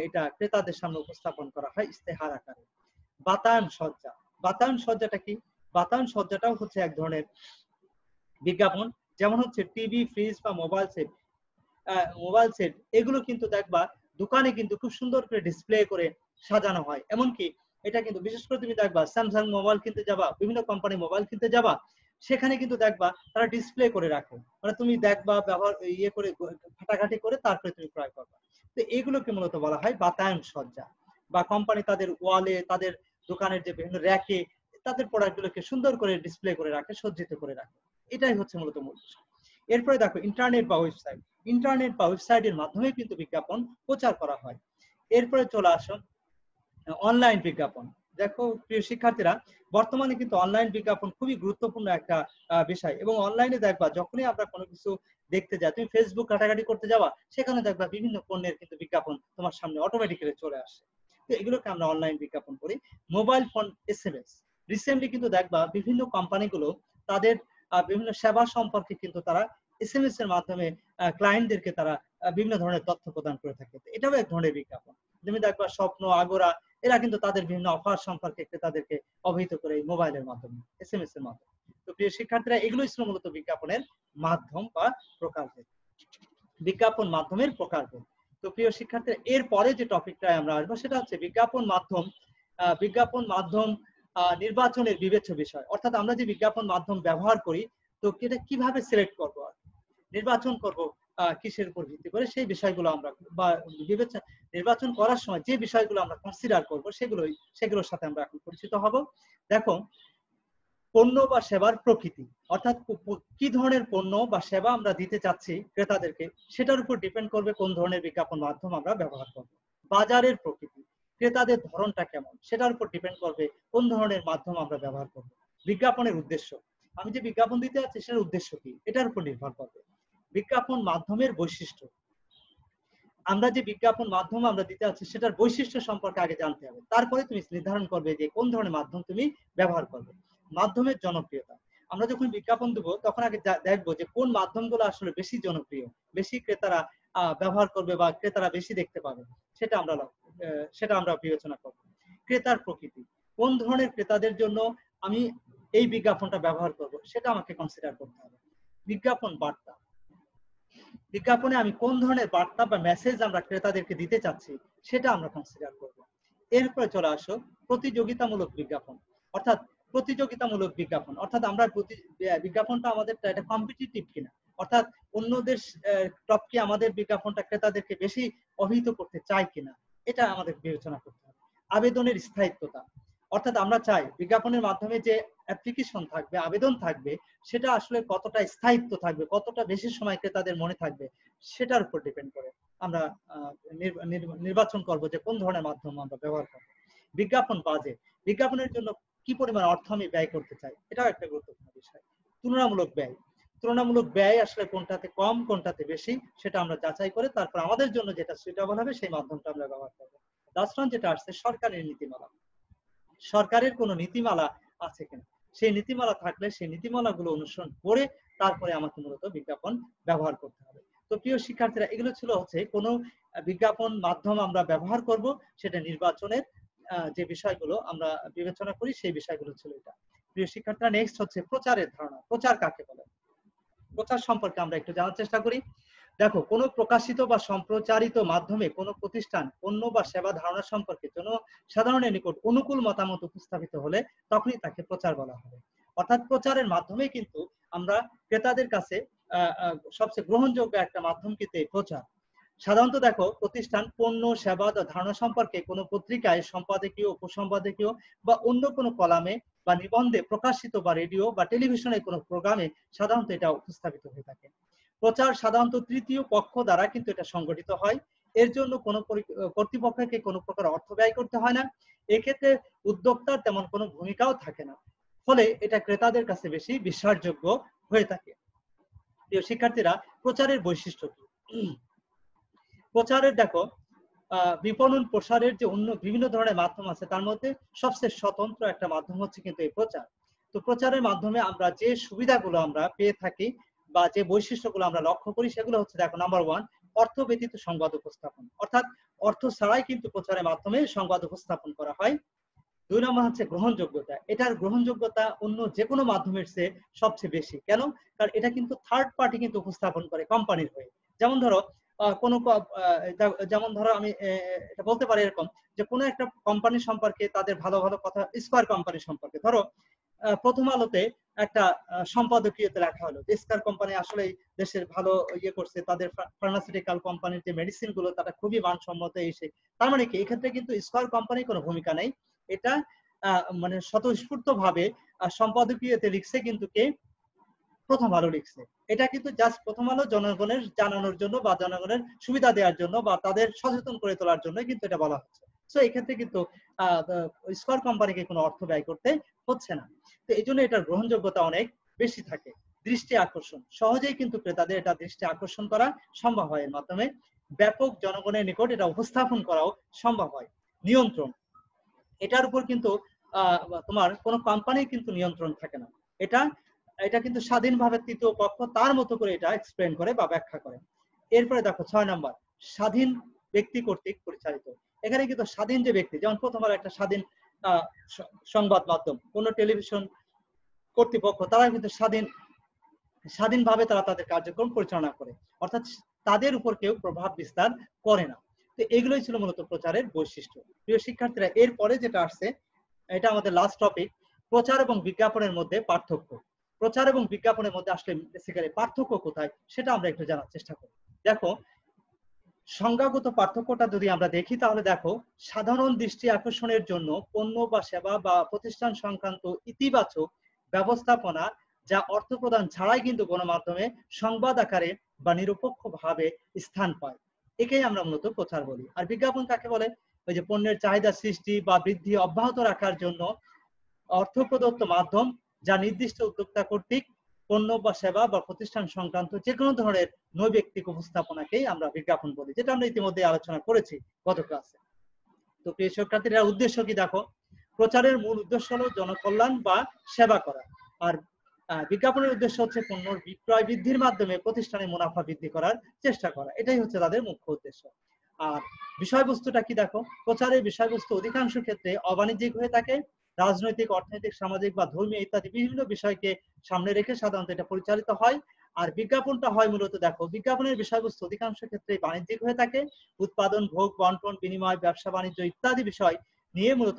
এটা ক্রেতাদের সামনে উপস্থাপন করা হয় ইস্তেহার আকারে। বাতায়ন সজ্জা। বাতায়ন সজ্জাটা কি? বাতায়ন সজ্জাটাও হচ্ছে এক ধরনের বিজ্ঞাপন, যেমন হচ্ছে টিভি, ফ্রিজ বা মোবাইল সেট। মোবাইল সেট এগুলো কিন্তু দেখবা দোকানে কিন্তু খুব সুন্দর করে ডিসপ্লে করে সাজানো হয়। এমনকি এটা কিন্তু বিশেষ করে তুমি দেখবা স্যামসাং মোবাইল কিনতে যাবা, বিভিন্ন কোম্পানি মোবাইল কিনতে যাবা, সেখানে কিন্তু দেখবা তারা ডিসপ্লে করে রাখে, মানে তুমি দেখবা ব্যবহার ইয়ে করে ঘাটাঘাটি করে তারপরে তুমি ক্রয় করবা। তো এগুলোকে মূলত বলা হয় বাতায়ন সজ্জা, বা কোম্পানি তাদের ওয়ালে, তাদের দোকানের যে বিভিন্ন র্যাকে তাদের প্রোডাক্টগুলোকে সুন্দর করে ডিসপ্লে করে রাখে, সজ্জিত করে রাখে। এটাই হচ্ছে মূলত মূল বিষয়। এরপরে দেখো ইন্টারনেট বা ওয়েবসাইট, ইন্টারনেট বা ওয়েবসাইটের মাধ্যমে কিন্তু বিজ্ঞাপন প্রচার করা হয়। এরপরে চলে আসো অনলাইন বিজ্ঞাপন। দেখো প্রিয় শিক্ষার্থীরা, বর্তমানে কিন্তু অনলাইন বিজ্ঞাপন খুবই গুরুত্বপূর্ণ একটা বিষয়, এবং অনলাইনে দেখবা যখনই আমরা কোনো কিছু দেখতে যাই, তুমি ফেসবুক ঘাটাঘাটি করতে যাবা, সেখানে দেখবা বিভিন্ন পণ্যের কিন্তু বিজ্ঞাপন তোমার সামনে অটোমেটিক্যালি চলে আসে। তো এগুলোকে আমরা অনলাইন বিজ্ঞাপন করি। মোবাইল ফোন এসএমএস, রিসেন্টলি কিন্তু দেখবা বিভিন্ন কোম্পানিগুলো তাদের বিভিন্ন সেবা সম্পর্কে কিন্তু তারা এসএমএস এর মাধ্যমে ক্লায়েন্টদেরকে তারা বিভিন্ন ধরনের তথ্য প্রদান করে থাকে। এটাও এক ধরনের বিজ্ঞাপন। তুমি দেখবা স্বপ্ন, আগোরা, এরা কিন্তু তাদের বিভিন্ন অফার সম্পর্কে তাদেরকে অবহিত করে এই মোবাইলের মাধ্যমে, এসএমএস এর মাধ্যমে। তো প্রিয় শিক্ষার্থীরা, এগুলোই ছিল মূলত বিজ্ঞাপনের মাধ্যম বা প্রকারভেদ, বিজ্ঞাপন মাধ্যমের প্রকারভেদ। তো প্রিয় শিক্ষার্থীরা, এর পরে যে টপিকটা আমরা আসবো সেটা হচ্ছে বিজ্ঞাপন মাধ্যম। বিজ্ঞাপন মাধ্যম নির্বাচনের বিবেচ্য বিষয়, অর্থাৎ আমরা যে বিজ্ঞাপন মাধ্যম ব্যবহার করি, তো এটা কিভাবে সিলেক্ট করবো, নির্বাচন করব কিসের উপর ভিত্তি করে, সেই বিষয়গুলো আমরা বা নির্বাচন করার সময় যে বিষয়গুলো আমরা কনসিডার করব সেগুলোর সাথে আমরা এখন পরিচিত হব। দেখো, পণ্য বা সেবার প্রকৃতি, অর্থাৎ কি ধরনের পণ্য বা সেবা আমরা দিতে চাচ্ছি ক্রেতাদেরকে, সেটার উপর ডিপেন্ড করবে কোন ধরনের বিজ্ঞাপন মাধ্যম আমরা ব্যবহার করব। বাজারের প্রকৃতি, ক্রেতাদের ধরনটা কেমন, সেটার উপর ডিপেন্ড করবে কোন ধরনের মাধ্যম আমরা ব্যবহার করব। বিজ্ঞাপনের উদ্দেশ্য, আমি যে বিজ্ঞাপন দিতে যাচ্ছি সেটার উদ্দেশ্য কি, এটার উপর নির্ভর করবে। বিজ্ঞাপন মাধ্যমের বৈশিষ্ট্য, আমরা যে বিজ্ঞাপন মাধ্যম আমরা দিতে যাচ্ছি সেটার বৈশিষ্ট্য সম্পর্কে আগে জানতে হবে, তারপরে তুমি নির্ধারণ করবে যে কোন ধরনের মাধ্যম তুমি ব্যবহার করবে। মাধ্যমের জনপ্রিয়তা, আমরা যখন বিজ্ঞাপন দেবো তখন আগে দেখবো যে কোন মাধ্যমগুলো আসলে বেশি জনপ্রিয়, বেশি ক্রেতারা ব্যবহার করবে বা ক্রেতারা বেশি দেখতে পাবে, সেটা আমরা বিবেচনা করব। ক্রেতার প্রকৃতি, কোন ধরনের ক্রেতাদের জন্য আমি এই বিজ্ঞাপনটা ব্যবহার করব, সেটা আমাকে কনসিডার করতে হবে। বিজ্ঞাপন বার্তা, বিজ্ঞাপনে আমি কোন ধরনের বার্তা বা মেসেজ আমরা ক্রেতাদেরকে দিতে চাচ্ছি সেটা আমরা কনসিডার করব। এরপরে চলে আসো প্রতিযোগিতামূলক বিজ্ঞাপন, অর্থাৎ প্রতিযোগিতামূলক বিজ্ঞাপন, অর্থাৎ আমরা বিজ্ঞাপনটা আমাদের এটা কম্পিটিটিভ কিনা, অর্থাৎ অন্যদের টপ কি আমাদের বিজ্ঞাপনটা ক্রেতাদেরকে বেশি অভিহিত করতে চায় কিনা, এটা আমাদের বিবেচনা করতে হবে। আবেদনের স্থায়িত্বতা, অর্থাৎ আমরা চাই বিজ্ঞাপনের মাধ্যমে যে অ্যাপ্লিকেশন থাকবে, আবেদন থাকবে, সেটা আসলে কতটা স্থায়িত্ব থাকবে, কতটা বেশি সময় ক্রেতাদের মনে থাকবে, সেটার উপর ডিপেন্ড করে আমরা নির্বাচন করব যে কোন ধরনের মাধ্যম আমরা ব্যবহার করব। বিজ্ঞাপন বাজেট, বিজ্ঞাপনের জন্য কি পরিমাণ অর্থ আমি ব্যয় করতে চাই, এটাও একটা গুরুত্বপূর্ণ বিষয়। তুলনামূলক ব্যয়, তুলনামূলক ব্যয় আসলে কোনটাতে কম কোনটাতে বেশি সেটা আমরা যাচাই করে তারপর আমাদের জন্য যেটা সুইটেবল হবে সেই মাধ্যমটা আমরা ব্যবহার করব। লাস্ট ওয়ান যেটা আসছে সরকারের নীতিমালা, সরকারের কোনো নীতিমালা আছে কিনা, সেই নীতিমালা থাকলে সেই নীতিমালাগুলো অনুসরণ করে তারপরে আমাকে মূলত বিজ্ঞাপন ব্যবহার করতে হবে। তো প্রিয় শিক্ষার্থীরা, এগুলো ছিল হচ্ছে কোনো বিজ্ঞাপন মাধ্যম আমরা ব্যবহার করব সেটা নির্বাচনের যে বিষয়গুলো আমরা বিবেচনা করি সেই বিষয়গুলো ছিল এটা। প্রিয় শিক্ষার্থীরা, নেক্সট হচ্ছে প্রচারের ধারণা। প্রচার কাকে বলে, প্রচার সম্পর্কে আমরা একটু জানার চেষ্টা করি। দেখো, কোনো প্রকাশিত বা সম্প্রচারিত মাধ্যমে কোনো প্রতিষ্ঠান পণ্য বা সেবা ধারণা সম্পর্কে জনসাধারণের নিকট অনুকূল মতামত উপস্থাপিত হলে তখনই তাকে প্রচার বলা হবে। অর্থাৎ প্রচারের মাধ্যমে কিন্তু আমরা ক্রেতাদের কাছে সবচেয়ে গ্রহণযোগ্য একটা মাধ্যম কিন্তু এই প্রচার। সাধারণত দেখো, প্রতিষ্ঠান পণ্য সেবা ধারণা সম্পর্কে কোনো পত্রিকায় সম্পাদকীয়, উপসম্পাদকীয় বা অন্য কোনো কলামে বা নিবন্ধে প্রকাশিত বা রেডিও বা টেলিভিশনের কোনো প্রোগ্রামে সাধারণত এটা উপস্থাপিত হয়ে থাকে। প্রচার সাধারণত তৃতীয় পক্ষ দ্বারা কিন্তু এটা সংগঠিত হয়, এর জন্য কোনো কর্তৃপক্ষকে কোনো প্রকার অর্থ ব্যয় করতে হয় না, এক্ষেত্রে উদ্যোক্তার তেমন কোনো ভূমিকাও থাকে না, ফলে এটা ক্রেতাদের কাছে বেশি বিশ্বাসযোগ্য হয়ে থাকে। প্রিয় শিক্ষার্থীরা, প্রচারের বৈশিষ্ট্য কি? প্রচারের দেখো, বিপণন প্রসারের যে অন্য বিভিন্ন ধরনের মাধ্যম আছে তার মধ্যে সবচেয়ে স্বতন্ত্র একটা মাধ্যম হচ্ছে কিন্তু এই প্রচার। তো প্রচারের মাধ্যমে আমরা যে সুবিধাগুলো আমরা পেয়ে থাকি বা যে বৈশিষ্ট্যগুলো আমরা লক্ষ্য করি সেগুলো হচ্ছে, দেখো, নাম্বার ওয়ান, অর্থ ব্যতীত সংবাদ উপস্থাপন, অর্থাৎ অর্থ ছাড়াই কিন্তু প্রচারের মাধ্যমে সংবাদ উপস্থাপন করা হয়। দুই নম্বর হচ্ছে গ্রহণযোগ্যতা, এটার গ্রহণযোগ্যতা অন্য যে কোনো মাধ্যমের চেয়ে সবচেয়ে বেশি। কেন? কারণ এটা কিন্তু থার্ড পার্টি কিন্তু উপস্থাপন করে কোম্পানির হয়ে। যেমন ধরো, কোনো যেমন ধরো আমি এটা বলতে পারি এরকম যে কোনো একটা কোম্পানি সম্পর্কে তাদের ভালো ভালো কথা, স্কয়ার কোম্পানি সম্পর্কে ধরো প্রথম আলোতে একটা সম্পাদকীয়তে লেখা হলো যে স্কয়ার কোম্পানি আসলে দেশের ভালো ইয়ে করছে, তাদের ফার্মাসিউটিক্যাল কোম্পানির যে মেডিসিন গুলো তারা খুবই মানসম্মত এসে। তার মানে কি এক্ষেত্রে কিন্তু স্কয়ার কোম্পানির কোনো ভূমিকা নেই, এটা মানে স্বতঃস্ফূর্ত ভাবে সম্পাদকীয়তে লিখছে কিন্তু কে, প্রথম আলো লিখছে। এটা কিন্তু জাস্ট প্রথম আলো জনগণের জানানোর জন্য বা জনগণের সুবিধা দেওয়ার জন্য বা তাদের সচেতন করে তোলার জন্য কিন্তু এটা বলা হচ্ছে। তো এই ক্ষেত্রে কিন্তু স্কয়ার কোম্পানিকে কোনো অর্থ ব্যয় করতে হচ্ছে না। তো এই জন্য এটার গ্রহণযোগ্যতা অনেক বেশি থাকে। দৃষ্টি আকর্ষণ, সহজেই কিন্তু ক্রেতাদের এটা দৃষ্টি আকর্ষণ করা সম্ভব হয়, এর মাধ্যমে ব্যাপক জনগণের নিকট এটা উপস্থাপন করাও সম্ভব হয়। নিয়ন্ত্রণ, এটার উপর কিন্তু তোমার কোনো কোম্পানির কিন্তু নিয়ন্ত্রণ থাকে না, এটা এটা কিন্তু স্বাধীনভাবে তৃতীয় পক্ষ তার মতো করে এটা এক্সপ্লেন করে বা ব্যাখ্যা করে। এরপরে দেখো 6 নম্বর, স্বাধীন ব্যক্তি কর্তৃক পরিচালিত। এখানে কিন্তু স্বাধীন যে ব্যক্তি, যেমন প্রথমবার একটা স্বাধীন সংবাদ মাধ্যম, কোনো টেলিভিশন কর্তৃপক্ষ, তারা কিন্তু স্বাধীনভাবে তারা তাদের কার্যক্রম পরিচালনা করে, অর্থাৎ তাদের উপর কেউ প্রভাব বিস্তার করে না। তো এগুলোই ছিল মূলত প্রচারের বৈশিষ্ট্য। প্রিয় শিক্ষার্থীরা, এরপরে যেটা আসছে এটা আমাদের লাস্ট টপিক, প্রচার এবং বিজ্ঞাপনের মধ্যে পার্থক্য। প্রচার এবং বিজ্ঞাপনের মধ্যে আসলে বেসিক্যালি পার্থক্য কোথায় সেটা আমরা একটু জানার চেষ্টা করি। দেখো সংজ্ঞাগত পার্থক্যটা যদি আমরা দেখি তাহলে দেখো, সাধারণ দৃষ্টি আকর্ষণের জন্য পণ্য বা সেবা বা প্রতিষ্ঠান সংক্রান্ত ইতিবাচক ব্যবস্থাপনা যা অর্থ প্রদান ছাড়াই কিন্তু গণমাধ্যমে সংবাদ আকারে বা নিরপেক্ষ ভাবে স্থান পায়, একেই আমরা মূলত প্রচার বলি। আর বিজ্ঞাপন কাকে বলে? ওই যে পণ্যের চাহিদা সৃষ্টি বা বৃদ্ধি অব্যাহত রাখার জন্য অর্থ প্রদত্ত মাধ্যম, যা নির্দিষ্ট উদ্যোক্তা কর্তৃক পণ্য বা সেবা বা প্রতিষ্ঠান সংক্রান্ত যে কোনো ধরনের নৈবেক্তিক উপস্থাপনাকেই আমরা বিজ্ঞাপন বলি, যেটা আমরা ইতিমধ্যে আলোচনা করেছি গত ক্লাসে। তো প্রিয় শিক্ষার্থীরা, উদ্দেশ্য কি দেখো, প্রচারের মূল উদ্দেশ্য হলো জনকল্যাণ বা সেবা করা, আর বিজ্ঞাপনের উদ্দেশ্য হচ্ছে পণ্যর বিক্রয় বৃদ্ধির মাধ্যমে প্রতিষ্ঠানের মুনাফা বৃদ্ধি করার চেষ্টা করা, এটাই হচ্ছে তাদের মুখ্য উদ্দেশ্য। আর বিষয়বস্তুটা কি দেখো, প্রচারের বিষয়বস্তু অধিকাংশ ক্ষেত্রে অবাণিজ্যিক হয়ে থাকে, রাজনৈতিক, অর্থনৈতিক, সামাজিক বা ধর্মীয় ইত্যাদি বিভিন্ন বিষয়কে সামনে রেখে সাধারণত এটা পরিচালিত হয়। আর বিজ্ঞাপনটা হয় মূলত দেখো, বিজ্ঞাপনের বিষয়বস্তু অধিকাংশ ক্ষেত্রে বাণিজ্যিক হয়ে থাকে, উৎপাদন, ভোগ, বন্টন, বিনিময়, ব্যবসা বাণিজ্য ইত্যাদি বিষয় নিয়ে মূলত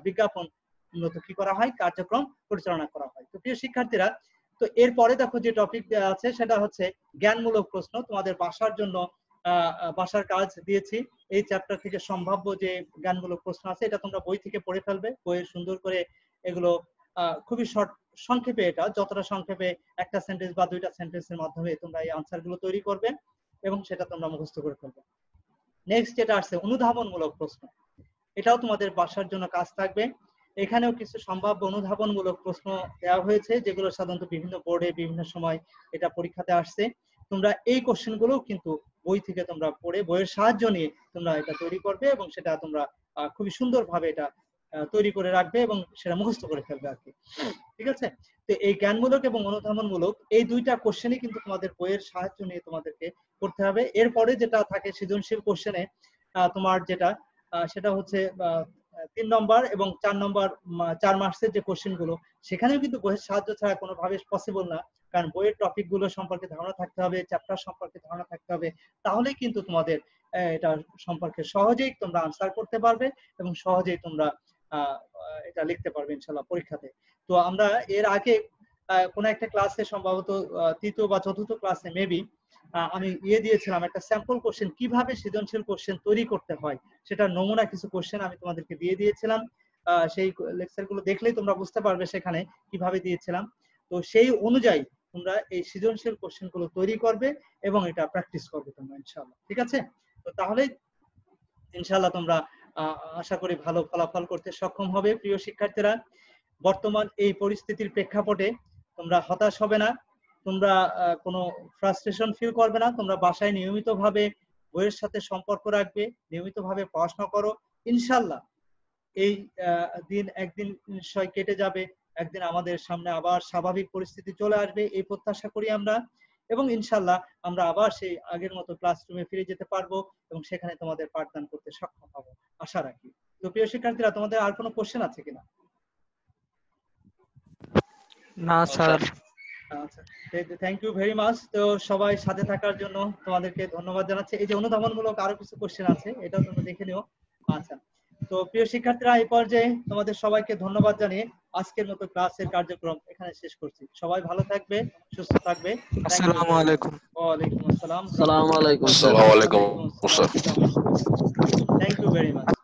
বিজ্ঞাপন মূলত কি করা হয়, কার্যক্রম পরিচালনা করা হয়। তো প্রিয় শিক্ষার্থীরা, তো এরপরে দেখো যে টপিক দেওয়া আছে সেটা হচ্ছে জ্ঞানমূলক প্রশ্ন। তোমাদের বাসার জন্য বাসার কাজ দিয়েছি, এই চ্যাপ্টার থেকে সম্ভাব্য যে জ্ঞানমূলক প্রশ্ন আছে এটা তোমরা বই থেকে পড়ে ফেলবে, বইয়ে সুন্দর করে এগুলো খুবই সংক্ষেপে, এটা যতটা সংক্ষেপে একটা সেন্টেন্স বা দুইটা সেন্টেন্সের মাধ্যমে তোমরা এই আনসার গুলো তৈরি করবে এবং সেটা তোমরা মুখস্থ করে ফেলবে। নেক্সট যেটা আসছে অনুধাবনমূলক প্রশ্ন, এটাও তোমাদের বাসার জন্য কাজ থাকবে। এখানেও কিছু সম্ভাব্য অনুধাবনমূলক প্রশ্ন দেওয়া হয়েছে, যেগুলো সাধারণত বিভিন্ন বোর্ডে বিভিন্ন সময় এটা পরীক্ষাতে আসছে। তোমরা এই কোশ্চেন গুলো কিন্তু বই থেকে তোমরা পড়ে বইয়ের সাহায্য নিয়ে তোমরা এটা তৈরি করবে এবং সেটা তোমরা খুবই সুন্দরভাবে এটা তৈরি করে রাখবে এবং সেটা মুখস্থ করে ফেলবে আর কি, ঠিক আছে? তো এই জ্ঞানমূলক এবং অনুধাবনমূলক এই দুইটা কোশ্চেনই কিন্তু তোমাদের বইয়ের সাহায্য নিয়ে তোমাদেরকে করতে হবে। এরপরে যেটা থাকে সৃজনশীল কোশ্চেনে তোমার যেটা সেটা হচ্ছে 3 নম্বর এবং 4 নম্বর 4 মার্কসের যে কোশ্চেন গুলো, সেখানেও কিন্তু বইয়ের সাহায্য ছাড়া কোনোভাবে পসিবল না, কারণ বইয়ের টপিক গুলো সম্পর্কে ধারণা থাকতে হবে, চ্যাপ্টার সম্পর্কে ধারণা থাকতে হবে, তাহলেই কিন্তু তোমাদের এটা সম্পর্কে সহজেই তোমরা আনসার করতে পারবে এবং সহজেই তোমরা এটা লিখতে পারবে ইনশাআল্লাহ পরীক্ষাতে। তো আমরা এর আগে কোনো একটা ক্লাসে সম্ভবত তৃতীয় বা চতুর্থ ক্লাসে মেবি আমি দিয়েছিলাম একটা স্যাম্পল কোশ্চেন, কিভাবে সৃজনশীল কোশ্চেন তৈরি করতে হয় সেটা নমুনা কিছু কোশ্চেন আমি তোমাদেরকে দিয়েছিলাম। সেই লেকচার গুলো দেখলেই তোমরা বুঝতে পারবে সেখানে কিভাবে দিয়েছিলাম। তো সেই অনুযায়ী তোমরা এই সৃজনশীল কোশ্চেন গুলো তৈরি করবে এবং এটা প্র্যাকটিস করবে তোমরা ইনশাআল্লাহ, ঠিক আছে? তো তাহলে ইনশাআল্লাহ তোমরা আশা করি ভালো ফলাফল করতে সক্ষম হবে। প্রিয় শিক্ষার্থীরা, বর্তমান এই পরিস্থিতির প্রেক্ষাপটে তোমরা হতাশ হবে না, তোমরা কোনো ফ্রাস্ট্রেশন ফিল করবে না, তোমরা বাসায় নিয়মিতভাবে বইয়ের সাথে সম্পর্ক রাখবে, নিয়মিতভাবে পড়াশোনা করো, ইনশাআল্লাহ এই দিন একদিন নিশ্চয় কেটে যাবে, একদিন আমাদের সামনে আবার স্বাভাবিক পরিস্থিতি চলে আসবে এই প্রত্যাশা করি আমরা, এবং ইনশাআল্লাহ আমরা আবার সেই আগের মতো ক্লাসরুমে ফিরে যেতে পারবো এবং সেখানে তোমাদের পাঠদান করতে সক্ষম হবো আশা রাখি। তো প্রিয় শিক্ষার্থীরা, তোমাদের আর কোনো কোশ্চেন আছে কিনা? না স্যার। আচ্ছা, থ্যাংক ইউ ভেরি মাচ। তো সবাই সাথে থাকার জন্য তোমাদেরকে ধন্যবাদ জানাচ্ছি। এই যে অনুধাবনমূলক আরো কিছু কোশ্চেন আছে, এটাও তোমরা দেখে নিও। আচ্ছা, তো প্রিয় শিক্ষার্থীরা, এই পর্যায়ে তোমাদের সবাইকে ধন্যবাদ জানিয়ে আজকের মতো ক্লাসের কার্যক্রম এখানে শেষ করছি। সবাই ভালো থাকবে, সুস্থ থাকবে। আসসালামু আলাইকুম। ওয়ালাইকুম আসসালাম। আসসালামু আলাইকুম। আসসালামু আলাইকুম sir. Thank you very much.